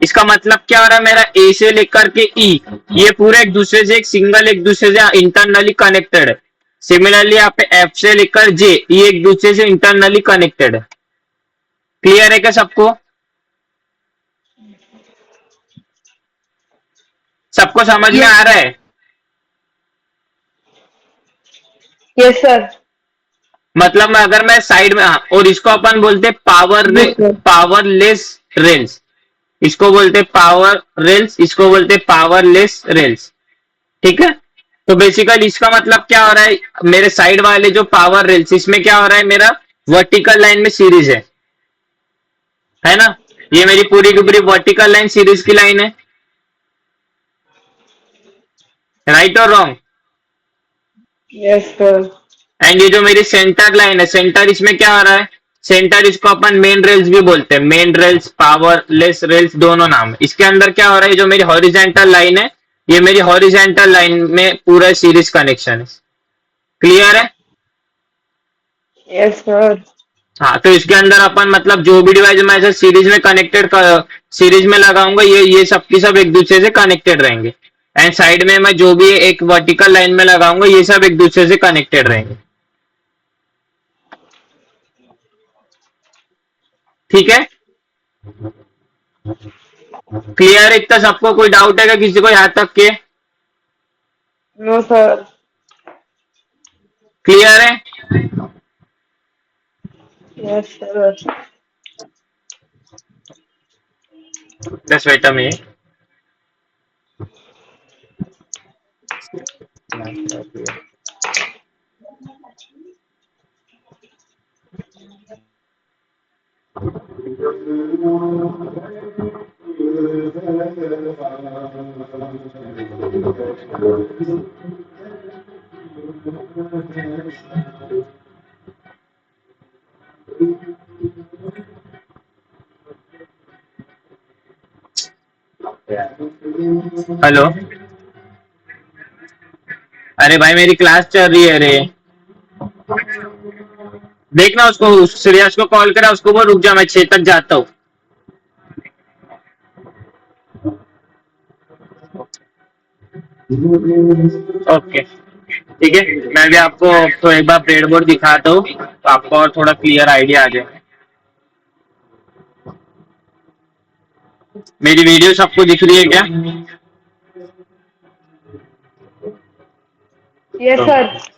इसका मतलब क्या हो रहा है, मेरा ए से लेकर के ई ये पूरे एक दूसरे से एक दूसरे से इंटरनली कनेक्टेड है। सिमिलरली यहाँ पे एफ से लेकर जे ये एक दूसरे से इंटरनली कनेक्टेड है। क्लियर है क्या सबको? सबको समझ में आ रहा है? Yes sir. मतलब मैं अगर मैं साइड में और इसको अपन बोलते पावरलेस रेल्स, इसको बोलते पावर रेल्स, इसको बोलते पावरलेस रेल्स, ठीक है। तो बेसिकली इसका मतलब क्या हो रहा है, मेरे साइड वाले जो पावर रेल्स इसमें क्या हो रहा है, मेरा वर्टिकल लाइन में सीरीज है ना, ये मेरी पूरी की पूरी वर्टिकल लाइन सीरीज की लाइन है, राइट और रॉन्ग? Yes sir. एंड ये जो मेरी सेंटर लाइन है, सेंटर इसमें क्या हो रहा है, सेंटर इसको अपन मेन रेल्स भी बोलते हैं, मेन रेल्स पावरलेस रेल्स दोनों नाम है। इसके अंदर क्या हो रहा है, जो मेरी हॉरिजॉन्टल लाइन है ये मेरी हॉरिजॉन्टल लाइन में पूरा सीरीज कनेक्शन है। क्लियर है? Yes sir. हाँ, तो इसके अंदर अपन मतलब जो भी डिवाइस मैं ऐसे सीरीज में कनेक्टेड सीरीज में लगाऊंगा ये सब की सब एक दूसरे से कनेक्टेड रहेंगे। एंड साइड में मैं जो भी एक वर्टिकल लाइन में लगाऊंगा ये सब एक दूसरे से कनेक्टेड रहेंगे। ठीक है, क्लियर है? इतना सबको कोई डाउट है क्या किसी को यहाँ तक के? No sir. क्लियर है? Yes sir. Just wait a minute. Hello, अरे भाई मेरी क्लास चल रही है रे, देखना उसको, उस श्रेयस को कॉल करा, उसको बोल रुक जा मैं 6 तक जाता हूँ। ओके ठीक है, मैं भी आपको तो एक बार ब्रेड बोर्ड दिखाता हूँ तो आपको और थोड़ा क्लियर आइडिया आ जाए। मेरी वीडियो सबको दिख रही है क्या? Yes sir.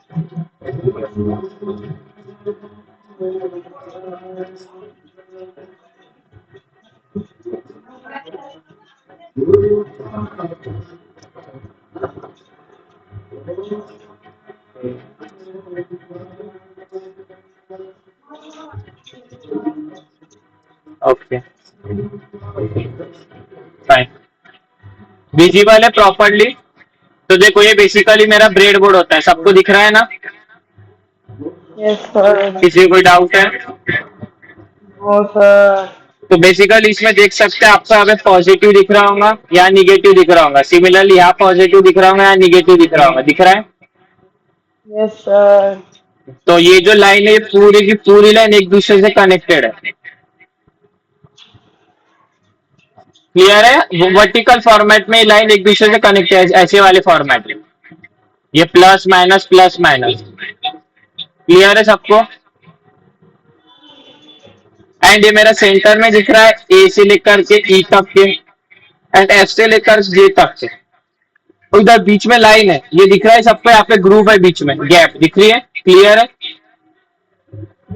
Okay fine, visible है प्रॉपरली? तो देखो ये बेसिकली मेरा ब्रेड बोर्ड होता है, सबको दिख रहा है ना? Yes sir. किसी को कोई डाउट है? No sir. तो बेसिकली इसमें देख सकते हैं आपको अगर पॉजिटिव दिख रहा होगा या निगेटिव दिख रहा होगा, सिमिलरली यहाँ पॉजिटिव दिख रहा होगा या निगेटिव दिख रहा होगा, दिख रहा है? Yes sir. तो ये जो लाइन है ये पूरी की पूरी लाइन एक दूसरे से कनेक्टेड है। क्लियर है? वर्टिकल फॉर्मेट में लाइन एक दूसरे से कनेक्टेड है, ऐसे वाले फॉर्मेट में ये प्लस माइनस क्लियर है सबको? एंड ये मेरा सेंटर में दिख रहा है ए से लेकर के ई तक के एंड एफ से लेकर जे तक के, तो इधर बीच में लाइन है ये दिख रहा है सबको, यहाँ पे ग्रुप है बीच में गैप दिख रही है। क्लियर है?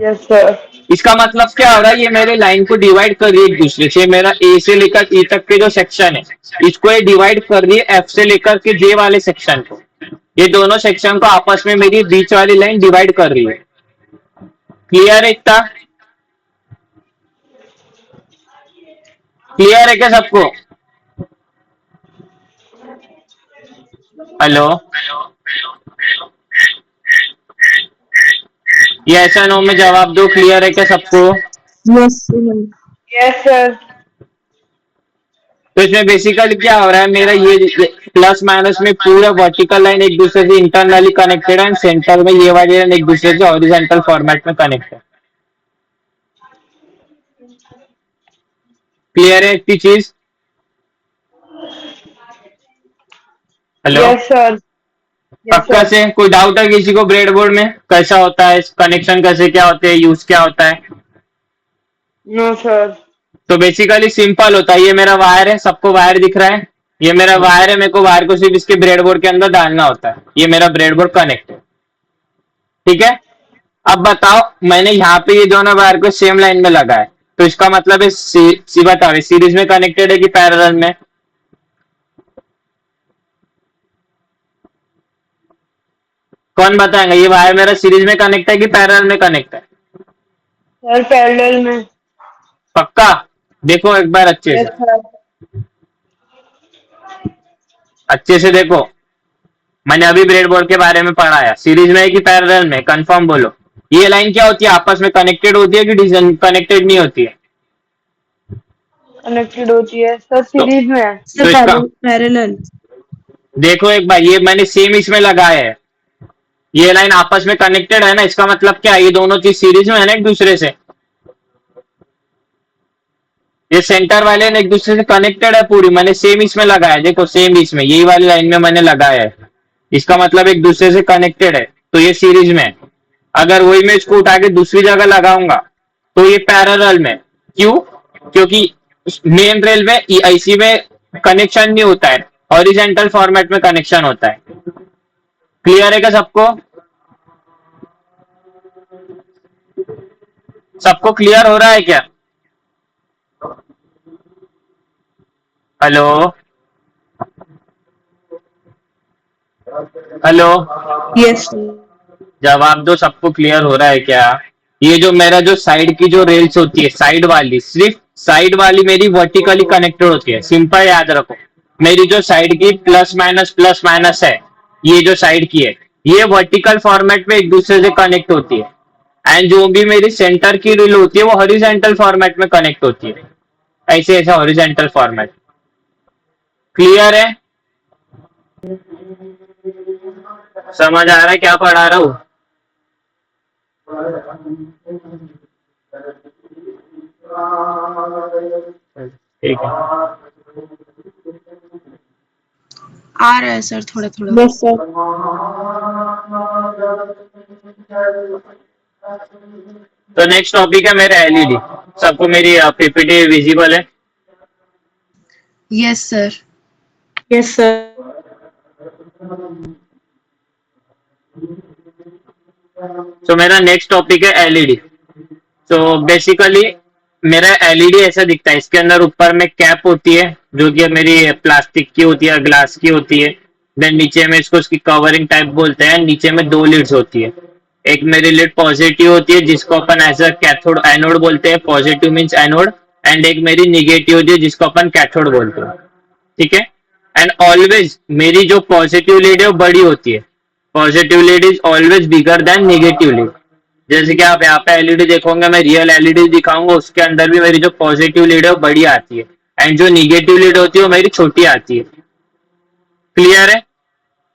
Yes sir. इसका मतलब क्या हो रहा है, ये मेरे लाइन को डिवाइड कर रही है एक दूसरे से, मेरा ए से लेकर ई तक के जो सेक्शन है इसको ये डिवाइड कर रही है एफ से लेकर के जे वाले सेक्शन को, ये दोनों सेक्शन को आपस में मेरी बीच वाली लाइन डिवाइड कर रही है। क्लियर है इतना? क्लियर है क्या सबको? हेलो, ये ऐसा नो में जवाब दो। क्लियर है क्या सबको? Yes yes sir. तो इसमें बेसिकली क्या हो रहा है, मेरा ये प्लस माइनस में पूरा वर्टिकल लाइन एक दूसरे से इंटरनली कनेक्टेड है, एंड सेंटर में ये वाली लाइन एक दूसरे से हॉरिजॉन्टल फॉर्मेट में कनेक्ट है। क्लियर है इतनी चीज? Hello, yes sir. यस पक्का सर। से? कोई डाउट है किसी को ब्रेडबोर्ड में कैसा होता है, कनेक्शन कैसे क्या होते हैं, यूज क्या होता है? No sir. तो बेसिकली सिंपल होता है। ये मेरा वायर है, सबको वायर दिख रहा है, ये मेरा वायर है, मेरे को वायर को सिर्फ इसके ब्रेडबोर्ड के अंदर डालना होता है। ये मेरा ब्रेडबोर्ड कनेक्ट है, ठीक है। अब बताओ, मैंने यहाँ पे ये दोनों वायर को सेम लाइन में लगा है, तो इसका मतलब है सी बताओ सीरीज में कनेक्टेड है कि पैरेलल में? कौन बताएगा? ये वायर मेरा सीरीज में कनेक्ट है कि पैरेलल में कनेक्ट है? सर पैरेलल में। पक्का? देखो एक बार अच्छे यस से, सर। अच्छे से देखो। मैंने अभी ब्रेडबोर्ड के बारे में पढ़ाया, सीरीज में है कि पैरेलल में, कंफर्म बोलो। ये लाइन क्या होती है, आपस में कनेक्टेड होती है कि कनेक्टेड नहीं होती है? कनेक्टेड होती है सर, तो, सीरीज में है। तो इसका पैरेलल। देखो एक बार, ये मैंने सेम इसमें लगाया है, ये लाइन आपस में कनेक्टेड है ना, इसका मतलब क्या है, ये दोनों चीज सीरीज में है ना एक दूसरे से। ये सेंटर वाले ने एक दूसरे से कनेक्टेड है पूरी, मैंने सेम इसमें लगाया है, देखो सेम इसमें यही वाली लाइन में मैंने लगाया है, इसका मतलब एक दूसरे से कनेक्टेड है, तो ये सीरीज में है। अगर वही मैं इसको उठा के दूसरी जगह लगाऊंगा तो ये पैरेलल में। क्यों? क्योंकि मेन रेल में आईसी में कनेक्शन नहीं होता है, हॉरिजॉन्टल फॉर्मेट में कनेक्शन होता है। क्लियर है क्या सबको? सबको क्लियर हो रहा है क्या? हेलो हेलो, यस जवाब दो, सबको क्लियर हो रहा है क्या? ये जो मेरा जो साइड की जो रेल्स होती है, साइड वाली, सिर्फ साइड वाली मेरी वर्टिकली कनेक्टेड होती है। सिंपल याद रखो, मेरी जो साइड की प्लस माइनस है, ये जो साइड की है, ये वर्टिकल फॉर्मेट में एक दूसरे से कनेक्ट होती है, एंड जो भी मेरी सेंटर की रेल होती है वो हॉरिजॉन्टल फॉर्मेट में कनेक्ट होती है, ऐसे ऐसा हॉरिजॉन्टल फॉर्मेट। क्लियर है? समझ आ रहा है क्या पढ़ा रहा हूं? ठीक है। आ रहा है सर थोड़ा थोड़ा। Yes sir. तो नेक्स्ट टॉपिक है मेरा एलईडी। सबको मेरी पीपीटी विजिबल है? Yes sir. Yes sir. तो मेरा नेक्स्ट टॉपिक है एलईडी। तो बेसिकली मेरा एलईडी ऐसा दिखता है, इसके अंदर ऊपर में कैप होती है जो कि मेरी प्लास्टिक की होती है, ग्लास की होती है। देन नीचे में इसको उसकी कवरिंग टाइप बोलते हैं, नीचे में दो लीड्स होती है। एक मेरी लीड पॉजिटिव होती है जिसको अपन एज अ कैथोड एनोड बोलते हैं, पॉजिटिव मीन्स एनोड, एंड एक मेरी निगेटिव होती है जिसको अपन कैथोड बोलते हैं, ठीक है। एंड ऑलवेज मेरी जो पॉजिटिव लीड है वो बड़ी होती है, positive lead is always bigger than negative lead. जैसे कि आप यहाँ पे एलईडी देखोगे, मैं रियल एलईडी दिखाऊंगा, उसके अंदर भी मेरी जो पॉजिटिव लीड है वो बड़ी आती है, एंड जो निगेटिव लीड होती है वो मेरी छोटी आती है। क्लियर है?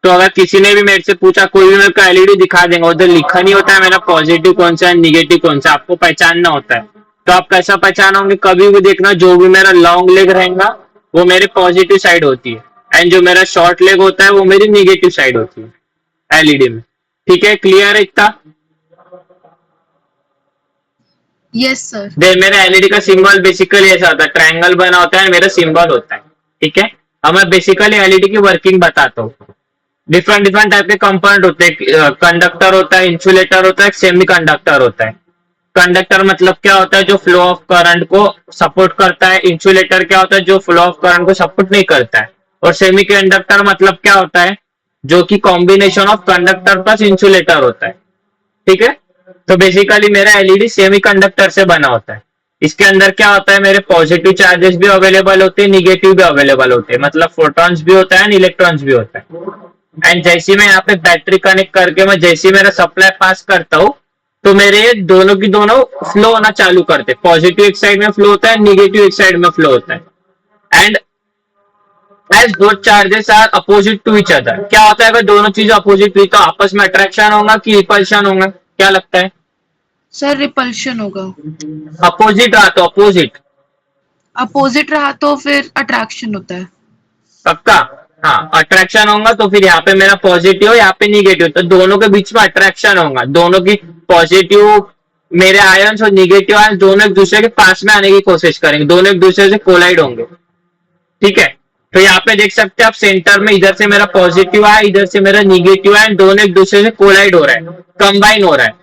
तो अगर किसी ने भी मेरे से पूछा, कोई भी मेरे को एलईडी दिखा देंगे, उधर लिखा नहीं होता है मेरा पॉजिटिव कौन सा है निगेटिव कौन सा, आपको पहचानना होता है। तो आप कैसा पहचानोगे, कभी भी देखना, जो भी मेरा लॉन्ग लेग रहेगा वो मेरी पॉजिटिव साइड होती है, एंड जो मेरा शॉर्ट लेग होता है वो मेरी निगेटिव साइड होती है एलईडी में। ठीक है, क्लियर है इतना? Yes sir. देन मेरा एलईडी का सिंबल बेसिकली ऐसा होता है, ट्रायंगल बना होता है, मेरा सिंबल होता है, ठीक है। अब मैं बेसिकली एलईडी की वर्किंग बताता हूँ। डिफरेंट डिफरेंट टाइप के कंपोनेंट होते हैं, कंडक्टर होता है, इंसुलेटर होता है, सेमी कंडक्टर होता है। कंडक्टर मतलब क्या होता है, जो फ्लो ऑफ करंट को सपोर्ट करता है। इंसुलेटर क्या होता है, जो फ्लो ऑफ करंट को सपोर्ट नहीं करता है। और सेमी कंडक्टर मतलब क्या होता है, जो कि combination of conductor plus insulator होता है, ठीक है। तो बेसिकली मेरा एलईडी सेमी कंडक्टर से बना होता है। इसके अंदर क्या होता है, मेरे पॉजिटिव चार्जेस भी अवेलेबल होते हैं, निगेटिव भी अवेलेबल होते हैं, मतलब फोटॉन्स भी होता है, इलेक्ट्रॉन्स भी होता है। एंड जैसे मैं यहाँ पे बैटरी कनेक्ट करके मैं जैसे मेरा सप्लाई पास करता हूँ, तो मेरे ये दोनों की दोनों फ्लो होना चालू करते, पॉजिटिव एक साइड में फ्लो होता है, निगेटिव एक साइड में फ्लो होता है। And as both charges are opposite to each other, क्या होता है अगर दोनों चीजें अपोजिट हुई तो आपस में अट्रैक्शन होगा कि रिपल्शन होगा, क्या लगता है? सर रिपल्शन होगा। अपोजिट रहा तो अपोजिट, अपोजिट रहा तो फिर अट्रैक्शन होता है। पक्का? हाँ, अट्रैक्शन होगा तो फिर यहाँ पे मेरा पॉजिटिव, यहाँ पे निगेटिव, तो दोनों के बीच में अट्रैक्शन होगा, दोनों की पॉजिटिव मेरे आयंस और निगेटिव आयंस दोनों एक दूसरे के पास में आने की कोशिश करेंगे, दोनों एक दूसरे से कोलाइड होंगे। ठीक है, तो यहाँ पे देख सकते हैं आप सेंटर में इधर से मेरा पॉजिटिव है, इधर से मेरा निगेटिव है, दोनों एक दूसरे से कोलाइड हो रहा है, कंबाइन हो रहा है।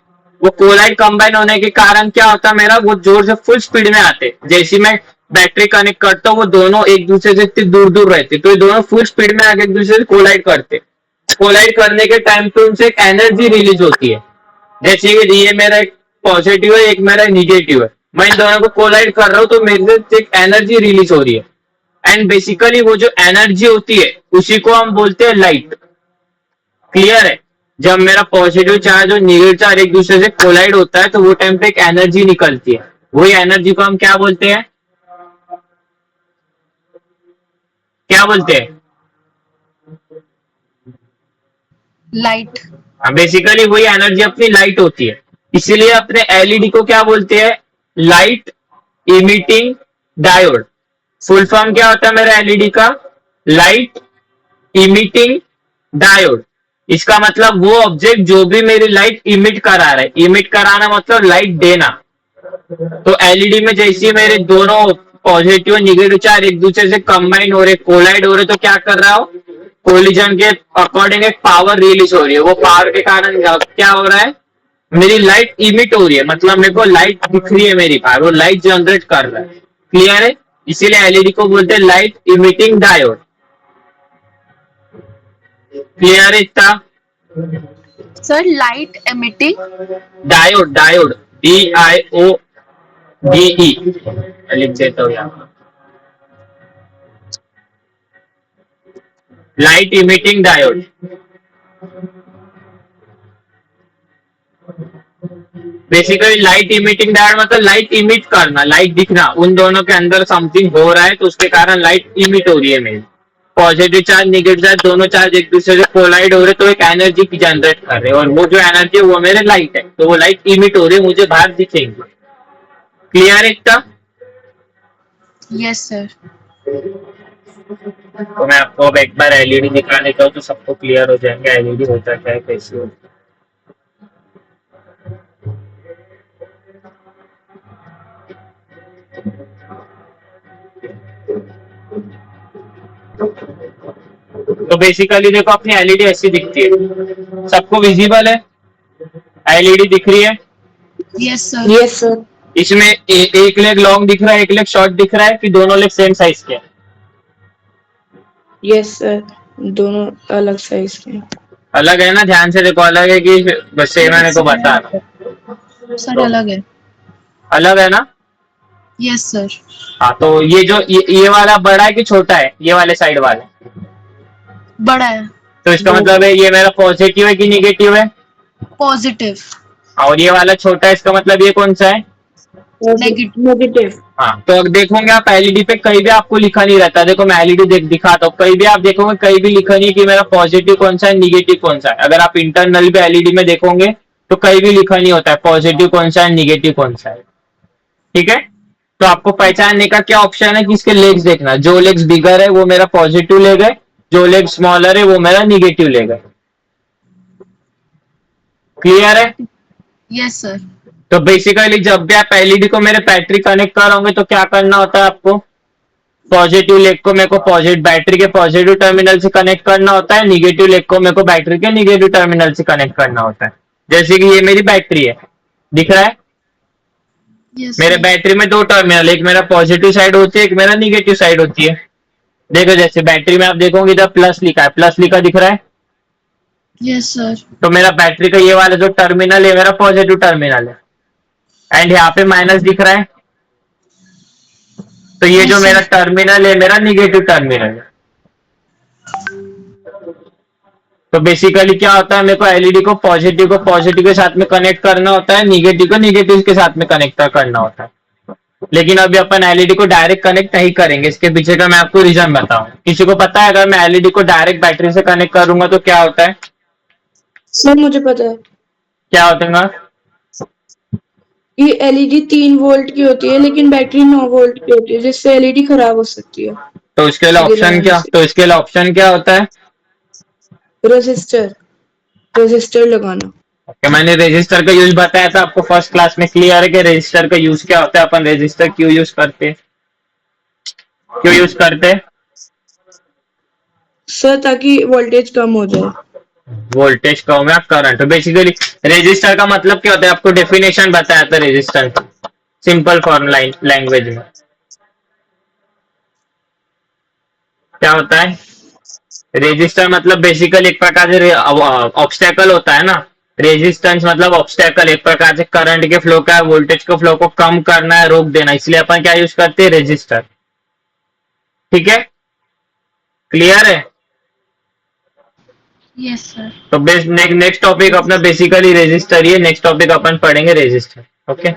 वो कोलाइड कंबाइन होने के कारण क्या होता है, मेरा वो जोर से फुल स्पीड में आते, जैसे मैं बैटरी कनेक्ट करता हूँ वो दोनों एक दूसरे से इतनी दूर दूर रहते, तो ये दोनों फुल स्पीड में आगे एक दूसरे से कोलाइड करते। कोलाइड करने के टाइम पे उनसे एक एनर्जी रिलीज होती है, जैसे कि ये मेरा एक पॉजिटिव है, एक मेरा निगेटिव है, मैं इन दोनों को कोलाइड कर रहा हूँ तो मेरे से एक एनर्जी रिलीज हो रही है। एंड बेसिकली वो जो एनर्जी होती है उसी को हम बोलते हैं लाइट। क्लियर है? जब मेरा पॉजिटिव चार्ज और निगेटिव चार्ज एक दूसरे से कोलाइड होता है तो वो टाइम पे एक एनर्जी निकलती है, वही एनर्जी को हम क्या बोलते हैं? क्या बोलते हैं? लाइट। बेसिकली वही एनर्जी अपनी लाइट होती है, इसीलिए अपने एलईडी को क्या बोलते हैं? Light emitting diode. Full form क्या होता है मेरा एलईडी का? Light emitting diode. इसका मतलब वो ऑब्जेक्ट जो भी मेरी लाइट इमिट करा रहा है, इमिट कराना मतलब लाइट देना। तो एलईडी में जैसे मेरे दोनों पॉजिटिव और निगेटिव चार्ज एक दूसरे से कंबाइन हो रहे, कोलाइड हो रहे, तो क्या कर रहा हो? कोलिजन के अकॉर्डिंग एक पावर रिलीज हो रही है, वो पावर के कारण क्या हो रहा है? मेरी लाइट इमिट हो रही है, मतलब मेरे को लाइट दिख रही है मेरी पावर, वो लाइट जनरेट कर रहा है। क्लियर है? इसीलिए एलईडी को बोलते हैं लाइट इमिटिंग डायोड। क्लियर है इतना? Sir light emitting diode, diode DIODE लिख देता हूँ यहाँ, light emitting diode. Basically light emitting diode मतलब लाइट इमिट करना, लाइट दिखना, उन दोनों के अंदर समथिंग हो रहा है तो उसके कारण लाइट इमिट हो रही है मेरी। पॉजिटिव चार्ज निगेटिव चार्ज दोनों चार्ज एक दूसरे से कोलाइड हो रहे तो एक एनर्जी की जनरेट कर रहे हैं, और वो जो एनर्जी है वो मेरे लाइट है, तो वो लाइट इमिट हो रही है, मुझे बाहर दिखेंगे। क्लियर है इतना? Yes sir. तो मैं आपको अब एक बार एलईडी दिखा देता हूँ तो सबको क्लियर हो जाएंगे एलईडी होता क्या है, कैसे होता है। तो बेसिकली देखो अपनी एलईडी ऐसी दिखती है, सबको विजिबल है? एलईडी दिख रही है? Yes sir. Yes sir. इसमें एक लेग लॉन्ग दिख रहा है, एक लेग शॉर्ट दिख रहा है, कि दोनों लेग सेम साइज के? यस सर, दोनों अलग साइज के। अलग है ना? ध्यान से देखो, अलग है कि बस सेम है को बता रहा हूं। सर अलग है। अलग है ना? Yes sir. हाँ, तो ये जो ये वाला बड़ा है कि छोटा है, ये वाले साइड वाले? बड़ा है। तो इसका मतलब है ये मेरा पॉजिटिव है कि निगेटिव है? पॉजिटिव। और ये वाला छोटा है, इसका मतलब ये कौन सा है? नेगेटिव। हाँ, तो अब देखोगे आप एलईडी पे कहीं भी आपको लिखा नहीं रहता, देखो मैं एलईडी दिखाता हूँ, कहीं भी आप देखोगे कहीं भी लिखा नहीं कि मेरा पॉजिटिव कौन सा है निगेटिव कौन सा है। अगर आप इंटरनल भी एलईडी में देखोगे तो कहीं भी लिखा नहीं होता है पॉजिटिव कौन सा है निगेटिव कौन सा है। ठीक है, तो आपको पहचानने का क्या ऑप्शन है कि इसके लेग्स देखना, जो लेग्स बिगर है वो मेरा पॉजिटिव लेग है, जो लेग स्मॉलर है वो मेरा निगेटिव लेग है। क्लियर है? Yes sir. तो बेसिकली जब भी आप एलईडी को मेरे बैटरी कनेक्ट करोगे तो क्या करना होता है आपको? पॉजिटिव लेग को मेरे को पॉजिटिव बैटरी के पॉजिटिव टर्मिनल से कनेक्ट करना होता है, निगेटिव लेग को मेरे को बैटरी के निगेटिव टर्मिनल से कनेक्ट करना होता है। जैसे कि ये मेरी बैटरी है, दिख रहा है? यस मेरे सर। बैटरी में दो टर्मिनल, एक मेरा पॉजिटिव साइड होती है, एक मेरा निगेटिव साइड होती है। देखो जैसे बैटरी में आप देखोगे इधर प्लस लिखा है, प्लस लिखा दिख रहा है? Yes sir. तो मेरा बैटरी का ये वाला जो टर्मिनल है मेरा पॉजिटिव टर्मिनल है, एंड यहाँ पे माइनस दिख रहा है, तो ये जो Yes, मेरा sir. टर्मिनल है मेरा निगेटिव टर्मिनल है। तो बेसिकली क्या होता है, मेरे को एलईडी को पॉजिटिव के साथ में कनेक्ट करना होता है, निगेटिव को निगेटिव के साथ में कनेक्ट करना होता है। लेकिन अभी अपन एलईडी को डायरेक्ट कनेक्ट नहीं करेंगे, इसके पीछे का मैं आपको रीजन बताऊं। किसी को पता है अगर मैं एलईडी को डायरेक्ट बैटरी से कनेक्ट करूंगा तो क्या होता है? सर मुझे पता है, क्या होता है? ये एलईडी 3 वोल्ट की होती है लेकिन बैटरी 9 वोल्ट की होती है, जिससे एलईडी खराब हो सकती है। तो इसके लिए ऑप्शन क्या होता है? रेजिस्टर लगाना। Okay, मैंने रेजिस्टर का यूज बताया था आपको फर्स्ट क्लास में, क्लियर है कि रेजिस्टर का यूज क्या होता है, अपन रेजिस्टर क्यों यूज करते? सर ताकि वोल्टेज कम हो जाए। वोल्टेज कम या करंट। तो बेसिकली रेजिस्टर का मतलब क्या होता है, आपको डेफिनेशन बताया था रेजिस्टर का सिंपल फॉर्म लैंग्वेज में। क्या होता है रेजिस्टर? मतलब बेसिकली एक प्रकार से ऑब्स्टेकल होता है ना। रेजिस्टेंस मतलब ऑब्स्टेकल, एक प्रकार से करंट के फ्लो का, वोल्टेज के फ्लो को कम करना है, रोक देना, इसलिए अपन क्या यूज करते हैं? रेजिस्टर। ठीक है, क्लियर है? Yes sir. तो नेक्स्ट टॉपिक अपना बेसिकली रेजिस्टर ही है, नेक्स्ट टॉपिक अपन पढ़ेंगे रेजिस्टर। ओके,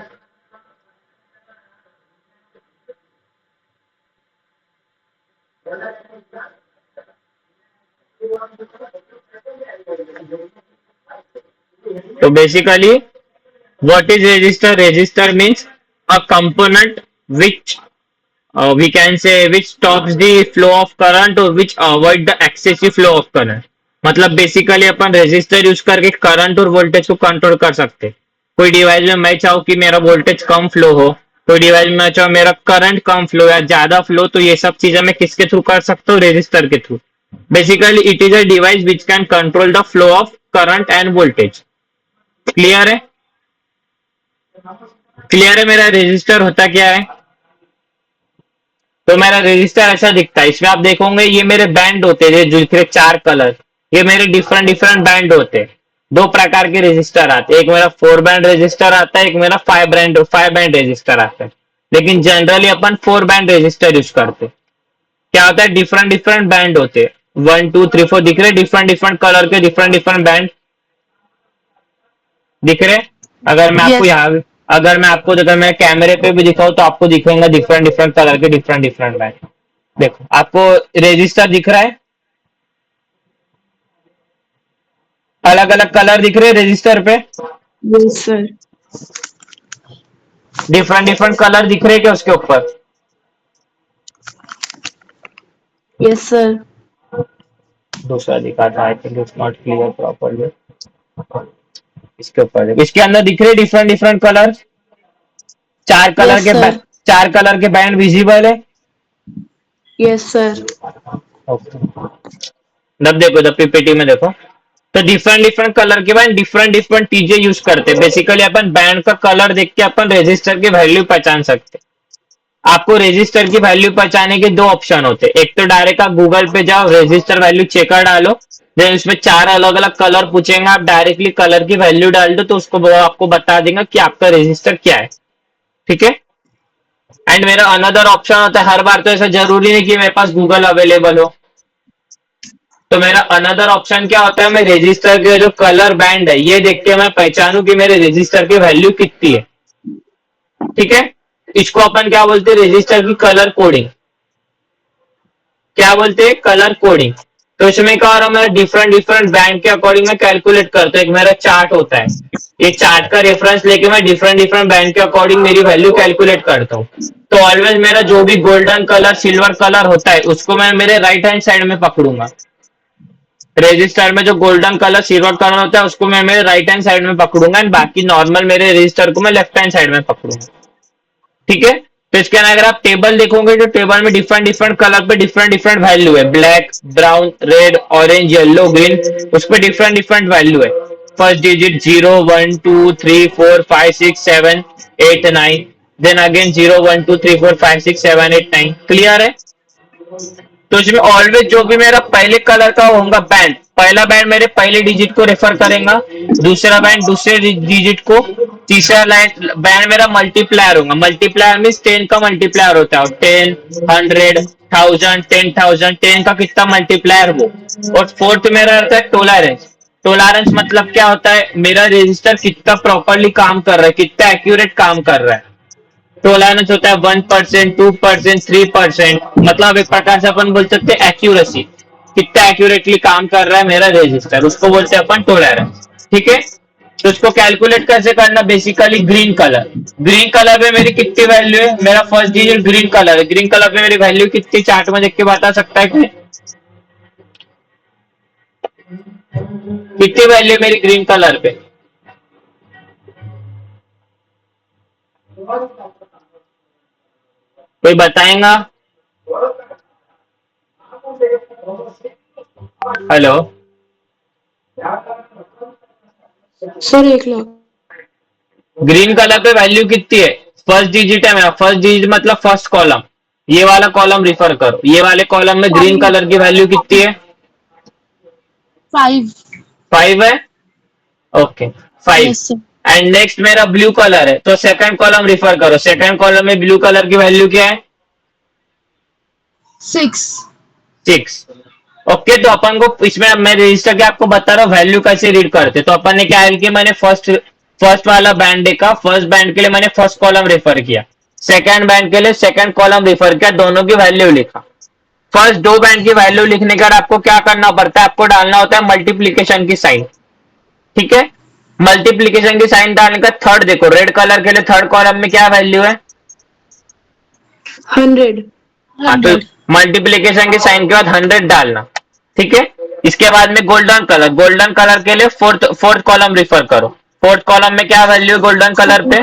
तो basically what is resistor? Resistor means a component which we can say which stops the flow of current or which avoid the excessive flow of current। मतलब basically अपन resistor use करके current और voltage को control कर सकते। कोई device में मैं चाहूँ कि मेरा वोल्टेज कम फ्लो हो, कोई डिवाइस में मैं चाहूँ मेरा करंट कम फ्लो या ज्यादा फ्लो, तो ये सब चीजें मैं किसके थ्रू कर सकता हूँ? रेजिस्टर के through. Basically it is a device which can control the flow of current end voltage. Clear है? मेरा रेजिस्टर होता क्या है? तो मेरा रेजिस्टर ऐसा दिखता है, इसमें आप देखोगे ये मेरे बैंड होते हैं जो दिख रहे 4 कलर, ये मेरे डिफरेंट बैंड होते हैं। 2 प्रकार के रेजिस्टर आते हैं, एक मेरा 4 बैंड रेजिस्टर आता है, एक मेरा 5 बैंड रेजिस्टर आता है। लेकिन जनरली अपन 4 बैंड रेजिस्टर यूज करते हैं। क्या होता है? डिफरेंट बैंड होते हैं, 1 2 3 4 दिख रहे, डिफरेंट कलर के डिफरेंट बैंड दिख रहे। अगर मैं आपको यहाँ अगर मैं कैमरे पे भी दिखाऊं तो आपको दिखेगा डिफरेंट कलर के डिफरेंट बैंड। देखो आपको रेजिस्टर दिख रहा है, अलग अलग कलर दिख रहे हैं रेजिस्टर पे। Yes sir. डिफरेंट कलर दिख रहे हैं क्या उसके ऊपर? Yes sir. दूसरा दिखा था, I think it's not clear properly. इसके ऊपर इसके अंदर दिख रहे डिफरेंट कलर, 4 कलर के सर। 4 कलर के बैंड विजिबल है। Yes sir. ओके, तब देखो जब पीपीटी में देखो तो डिफरेंट कलर के बैंड डिफरेंट चीजें यूज करते हैं। बेसिकली अपन बैंड का कलर देख के अपन रेजिस्टर की वैल्यू पहचान सकते। आपको रेजिस्टर की वैल्यू पहचाने के 2 ऑप्शन होते हैं। एक तो डायरेक्ट आप गूगल पे जाओ, रेजिस्टर वैल्यू चेकर डालो, देन उसमें 4 अलग अलग कलर पूछेंगे, आप डायरेक्टली कलर की वैल्यू डाल दो तो उसको आपको बता देगा कि आपका रेजिस्टर क्या है। ठीक है, एंड मेरा अनदर ऑप्शन होता है, हर बार तो ऐसा जरूरी नहीं कि मेरे पास गूगल अवेलेबल हो, तो मेरा अनदर ऑप्शन क्या होता है, मैं रेजिस्टर के जो कलर बैंड है ये देख के मैं पहचानू कि मेरे रेजिस्टर की वैल्यू कितनी है। ठीक है, इसको अपन क्या बोलते हैं? रेजिस्टर की कलर कोडिंग। क्या बोलते हैं? Colour coding. तो इसमें क्या हो रहा है, मैं डिफरेंट बैंड के अकॉर्डिंग मैं कैलकुलेट करता हूँ। एक मेरा चार्ट होता है, ये चार्ट का रेफरेंस लेके मैं डिफरेंट बैंड के अकॉर्डिंग मेरी वैल्यू कैलकुलेट करता हूँ। तो ऑलवेज मेरा जो भी गोल्डन कलर, सिल्वर कलर होता है उसको मैं मेरे राइट हैंड साइड में पकड़ूंगा। रेजिस्टर में जो गोल्डन कलर, सिल्वर कलर होता है उसको मैं मेरे राइट हैंड साइड में पकड़ूंगा, एंड बाकी नॉर्मल मेरे रेजिस्टर को मैं लेफ्ट हैंड साइड में पकड़ूंगा। ठीक है, तो इसके अगर आप टेबल देखोगे तो टेबल में डिफरेंट कलर पे डिफरेंट वैल्यू है, black, brown, red, orange, yellow, green, उस पर डिफरेंट वैल्यू है। First digit 0 1 2 3 4 5 6 7 8 9, then again 0 1 2 3 4 5 6 7 8 9। Clear है? तो इसमें ऑलवेज जो भी मेरा पहले कलर का होगा बैंड, पहला बैंड मेरे पहले डिजिट को रेफर करेगा, दूसरा बैंड दूसरे डिजिट को, तीसरा लाइन बैंड मेरा मल्टीप्लायर होगा, मल्टीप्लायर मीन्स 10 का मल्टीप्लायर होता है, 10, 100, 1000, 10,000, 10 का कितना मल्टीप्लायर वो। और फोर्थ मेरा रहता है टोलरेंस। टोलरेंस मतलब क्या होता है, मेरा रजिस्टर कितना प्रॉपरली काम कर रहा है, कितना एक्यूरेट काम कर रहा है। टोलरेंस होता है 1%, 2%, 3%, मतलब एक प्रकार से अपन बोल सकते हैं एक्यूरेसी, कितना एक्यूरेटली काम कर रहा है मेरा रजिस्टर, उसको बोलते हैं अपन टोलरेंस। ठीक है, तो उसको कैलकुलेट कैसे करना, basically green colour, green colour में मेरी कितनी वैल्यू है, मेरा फर्स्ट डिजिट ग्रीन कलर है, ग्रीन कलर में मेरी वैल्यू कितनी चार्ट में देख के बता सकता है कि कितनी वैल्यू मेरी ग्रीन कलर पे। कोई बताएगा? Hello sir 1 lakh. Green colour पे वैल्यू कितनी है, फर्स्ट डिजिट है मेरा, फर्स्ट डिजिट मतलब फर्स्ट कॉलम, ये वाला कॉलम रिफर करो, ये वाले कॉलम में ग्रीन 5 कलर की वैल्यू कितनी है, 5। 5 है। Okay 5। Yes sir. And next मेरा ब्लू कलर है, तो सेकंड कॉलम रिफर करो, सेकंड कॉलम में ब्लू कलर की वैल्यू क्या है, 6। 6। ओके, तो अपन को इसमें मैं रजिस्टर के आपको बता रहा हूँ वैल्यू कैसे रीड करते, तो अपन ने क्या है कि मैंने फर्स्ट वाला बैंड देखा, फर्स्ट बैंड के लिए मैंने फर्स्ट कॉलम रेफर किया, सेकंड बैंड के लिए सेकंड कॉलम रेफर किया, दोनों की वैल्यू लिखा। फर्स्ट दो बैंड की वैल्यू लिखने के बाद आपको क्या करना पड़ता है, आपको डालना होता है मल्टीप्लीकेशन की साइन। ठीक है, मल्टीप्लीकेशन की साइन डालने का थर्ड देखो, रेड कलर के लिए थर्ड कॉलम में क्या वैल्यू है, 100। हाँ, तो मल्टीप्लीकेशन के साइन के बाद 100 डालना। ठीक है, इसके बाद में गोल्डन कलर के लिए फोर्थ कॉलम रिफर करो, फोर्थ कॉलम में क्या वैल्यू है गोल्डन कलर पे,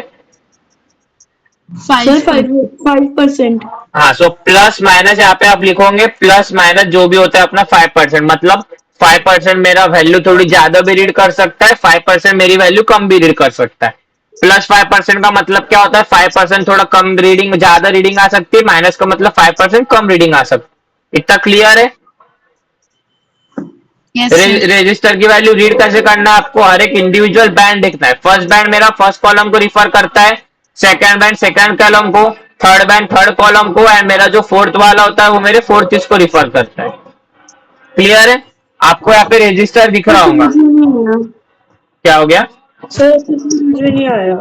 5%। हाँ, सो प्लस माइनस यहाँ पे आप लिखोगे, प्लस माइनस जो भी होता है अपना 5%, मतलब 5% मेरा वैल्यू थोड़ी ज्यादा भी रीड कर सकता है, 5% मेरी वैल्यू कम भी रीड कर सकता है। प्लस 5% का मतलब क्या होता है, 5% थोड़ा कम रीडिंग, ज्यादा रीडिंग आ सकती है, माइनस का मतलब 5% कम रीडिंग आ सकती है। इतना क्लियर है? Yes sir. रजिस्टर की वैल्यू रीड कैसे करना है, आपको हर एक इंडिविजुअल बैंड देखना है, फर्स्ट बैंड मेरा फर्स्ट कॉलम को रिफर करता है, सेकंड बैंड सेकंड कॉलम को, थर्ड बैंड थर्ड कॉलम को, एंड मेरा जो फोर्थ वाला होता है वो मेरे फोर्थ इसको रिफर करता है। क्लियर है? आपको यहाँ पे रजिस्टर दिख रहा होगा, समझ में नहीं आया क्या हो गया, सर, अच्छे से समझ में नहीं आया।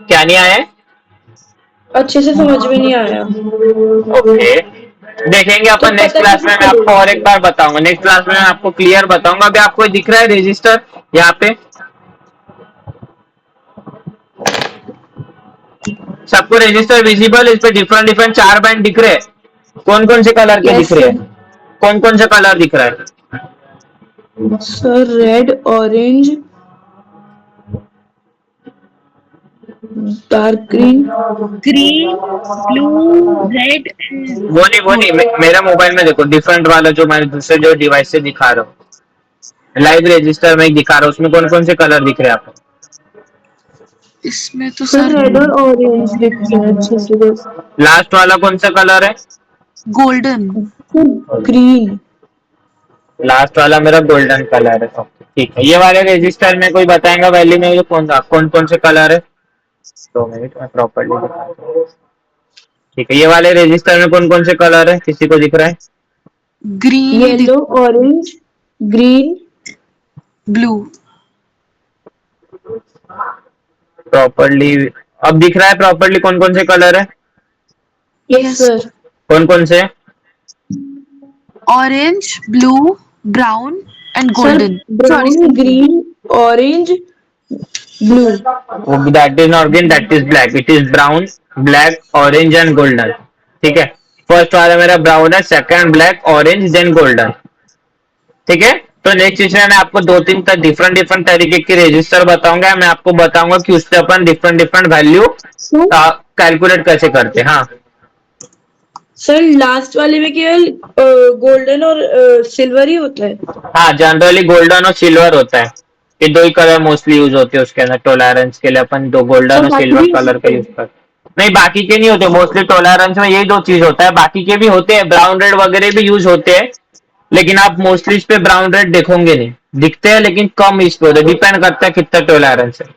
क्या नहीं आया? अच्छे से समझ में नहीं आया। ओके, देखेंगे तो अपन नेक्स्ट पता क्लास में, कैसे मैं आपको और चलेगा? एक बार बताऊंगा, नेक्स्ट क्लास में मैं आपको क्लियर बताऊंगा। अभी आपको दिख रहा है रजिस्टर यहाँ पे, सबको रजिस्टर विजिबल, इस पे डिफरेंट डिफरेंट 4 बैंड दिख रहे हैं, कौन कौन से कलर के दिख यस रहे सर। हैं, कौन कौन से कलर दिख रहा है, sir red, orange, dark green. Green, blue, red and वो नहीं मेरा मोबाइल में देखो, डिफरेंट वाला जो मैं दूसरे जो डिवाइस से दिखा रहा हूँ, लाइव रजिस्टर में दिखा रहा हूँ, उसमें कौन कौन से कलर दिख रहे हैं आपको, इसमें तो सर रेड और ऑरेंज दिख रहे हैं अच्छे से बस। लास्ट वाला कौन सा कलर है, गोल्डन। ग्रीन। लास्ट वाला मेरा गोल्डन कलर है। ओके, ठीक है, ये वाले रजिस्टर में कोई बताएगा वैल्यू में ये कौन कौन से कलर है, 2 मिनट में प्रॉपर्ली दिखाता हूँ। ठीक है, ये वाले रजिस्टर में कौन कौन से कलर है, किसी को दिख रहा है, green, yellow, orange, green, blue. Properly अब दिख रहा है, प्रॉपर्ली कौन कौन से कलर है, यस सर। कौन कौन से, orange, blue, brown and golden. Brown, green, orange, blue. That is not green, that is black, it is brown, black, orange and golden. ठीक है, फर्स्ट वाला मेरा ब्राउन है, second black, orange, then golden. ठीक है, तो नेक्स्ट इसमें मैं आपको 2-3 डिफरेंट डिफरेंट तरीके के रजिस्टर बताऊंगा, मैं आपको बताऊंगा कि उससे अपन डिफरेंट डिफरेंट वैल्यू कैलकुलेट कैसे करते हैं। हाँ सर लास्ट वाले में केवल गोल्डन और सिल्वर ही होता है। हाँ, जनरली गोल्डन और सिल्वर होता है, ये 2 ही कलर मोस्टली यूज होते हैं उसके अंदर, टोलरेंस के लिए अपन 2 गोल्डन और सिल्वर कलर का यूज करते हैं। नहीं, बाकी के नहीं होते, मोस्टली टोलरेंस में यही 2 चीज होता है, बाकी के भी होते हैं, ब्राउन रेड वगैरह भी यूज होते हैं, लेकिन आप मोस्टली इस पे ब्राउन रेड देखोगे नहीं, दिखते हैं लेकिन कम इस पे होते, डिपेंड करता है कितना टोलरेंस है।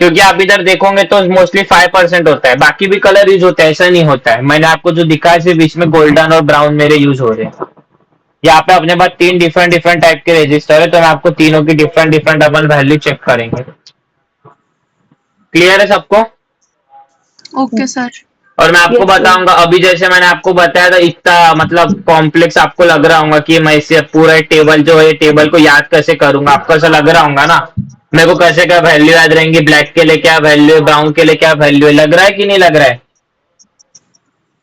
क्योंकि आप इधर देखोगे तो मोस्टली 5% होता है, बाकी भी कलर यूज होता है, ऐसा नहीं होता है। मैंने आपको जो दिखा है सिर्फ बीच में गोल्डन और ब्राउन मेरे यूज हो रहे हैं। यहाँ पे अपने पास 3 डिफरेंट डिफरेंट टाइप के रजिस्टर है, तो मैं आपको तीनों की डिफरेंट डिफरेंट अपन वैल्यू चेक करेंगे। क्लियर है सबको? Okay sir. और मैं आपको Yes, sir. बताऊंगा, अभी जैसे मैंने आपको बताया था इतना मतलब कॉम्प्लेक्स आपको लग रहा होगा कि मैं इसे पूरा टेबल जो है टेबल को याद कैसे करूंगा, आपको ऐसा लग रहा होगा ना मेरे को कैसे क्या वैल्यू याद रहेंगी, ब्लैक के लिए क्या वैल्यू है, ब्राउन के लिए क्या वैल्यू है, लग रहा है कि नहीं लग रहा है?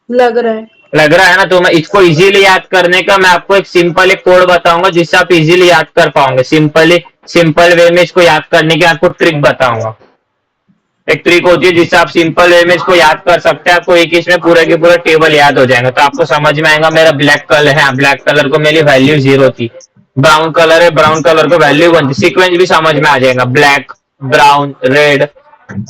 लग रहा है। लग रहा है ना? तो मैं इसको इजीली याद करने का मैं आपको एक सिंपल एक कोड बताऊंगा जिससे आप इजीली याद कर पाओगे। सिंपल वे में इसको याद करने की आपको ट्रिक बताऊंगा। एक ट्रिक होती है जिससे आप सिंपल वे में इसको याद कर सकते हैं, आपको एक इसमें पूरे के पूरे टेबल याद हो जाएगा। तो आपको समझ में आएगा मेरा ब्लैक कलर है, ब्लैक कलर को मेरी वैल्यू 0 थी, ब्राउन कलर है, ब्राउन कलर को वैल्यू 1 थी, सीक्वेंस भी समझ में आ जाएगा, black, brown, red,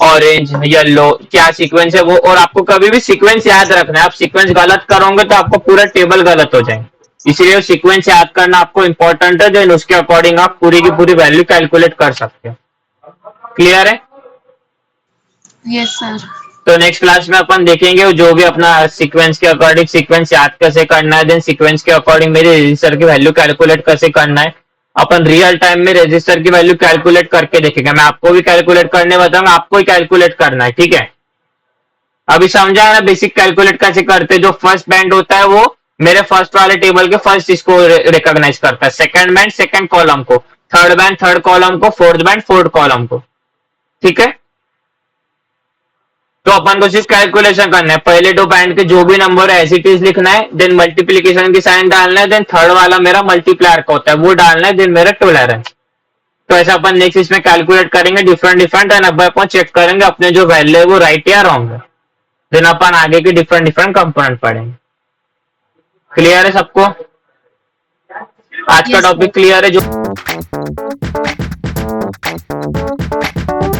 orange, yellow, क्या सीक्वेंस है वो। और आपको कभी भी सीक्वेंस याद रखना है, आप सीक्वेंस गलत करोगे तो आपको पूरा टेबल गलत हो जाएंगे, इसलिए सीक्वेंस याद करना आपको इंपॉर्टेंट है, देन उसके अकॉर्डिंग आप पूरी की पूरी वैल्यू कैलकुलेट कर सकते हो। क्लियर है? Yes sir. तो नेक्स्ट क्लास में अपन देखेंगे जो भी अपना सीक्वेंस के अकॉर्डिंग सीक्वेंस याद कैसे करना है, देन सीक्वेंस के अकॉर्डिंग मेरे रजिस्टर की वैल्यू कैलकुलेट कैसे करना है। अपन रियल टाइम में रजिस्टर की वैल्यू कैलकुलेट करके देखेंगे, मैं आपको भी कैलकुलेट करने बताऊंगा, आपको ही कैलकुलेट करना है, ठीक है? अभी समझा है ना बेसिक कैलकुलेट कैसे करते हैं? जो फर्स्ट बैंड होता है वो मेरे फर्स्ट वाले टेबल के फर्स्ट इसको रिकॉग्नाइज करता है, सेकंड बैंड सेकंड कॉलम को, थर्ड बैंड थर्ड कॉलम को, फोर्थ बैंड फोर्थ कॉलम को, ठीक है? तो अपन को सिर्फ कैलकुलेशन करना है, पहले दो बैंड के जो भी नंबर है एज इट इज लिखना है, देन मल्टीप्लीकेशन की साइन डालना है, देन थर्ड वाला मेरा मल्टीप्लायर का होता है वो डालना है, देन मेरा टॉलरेंस। तो ऐसा अपन नेक्स्ट इसमें कैलकुलेट करेंगे डिफरेंट डिफरेंट, एंड अब अपन चेक करेंगे अपने जो वैल्यू है वो राइट या रॉन्ग है, देन अपन आगे के डिफरेंट डिफरेंट कंपोनेंट पढ़ेंगे। क्लियर है सबको? आज का Yes, टॉपिक sir. क्लियर है? जो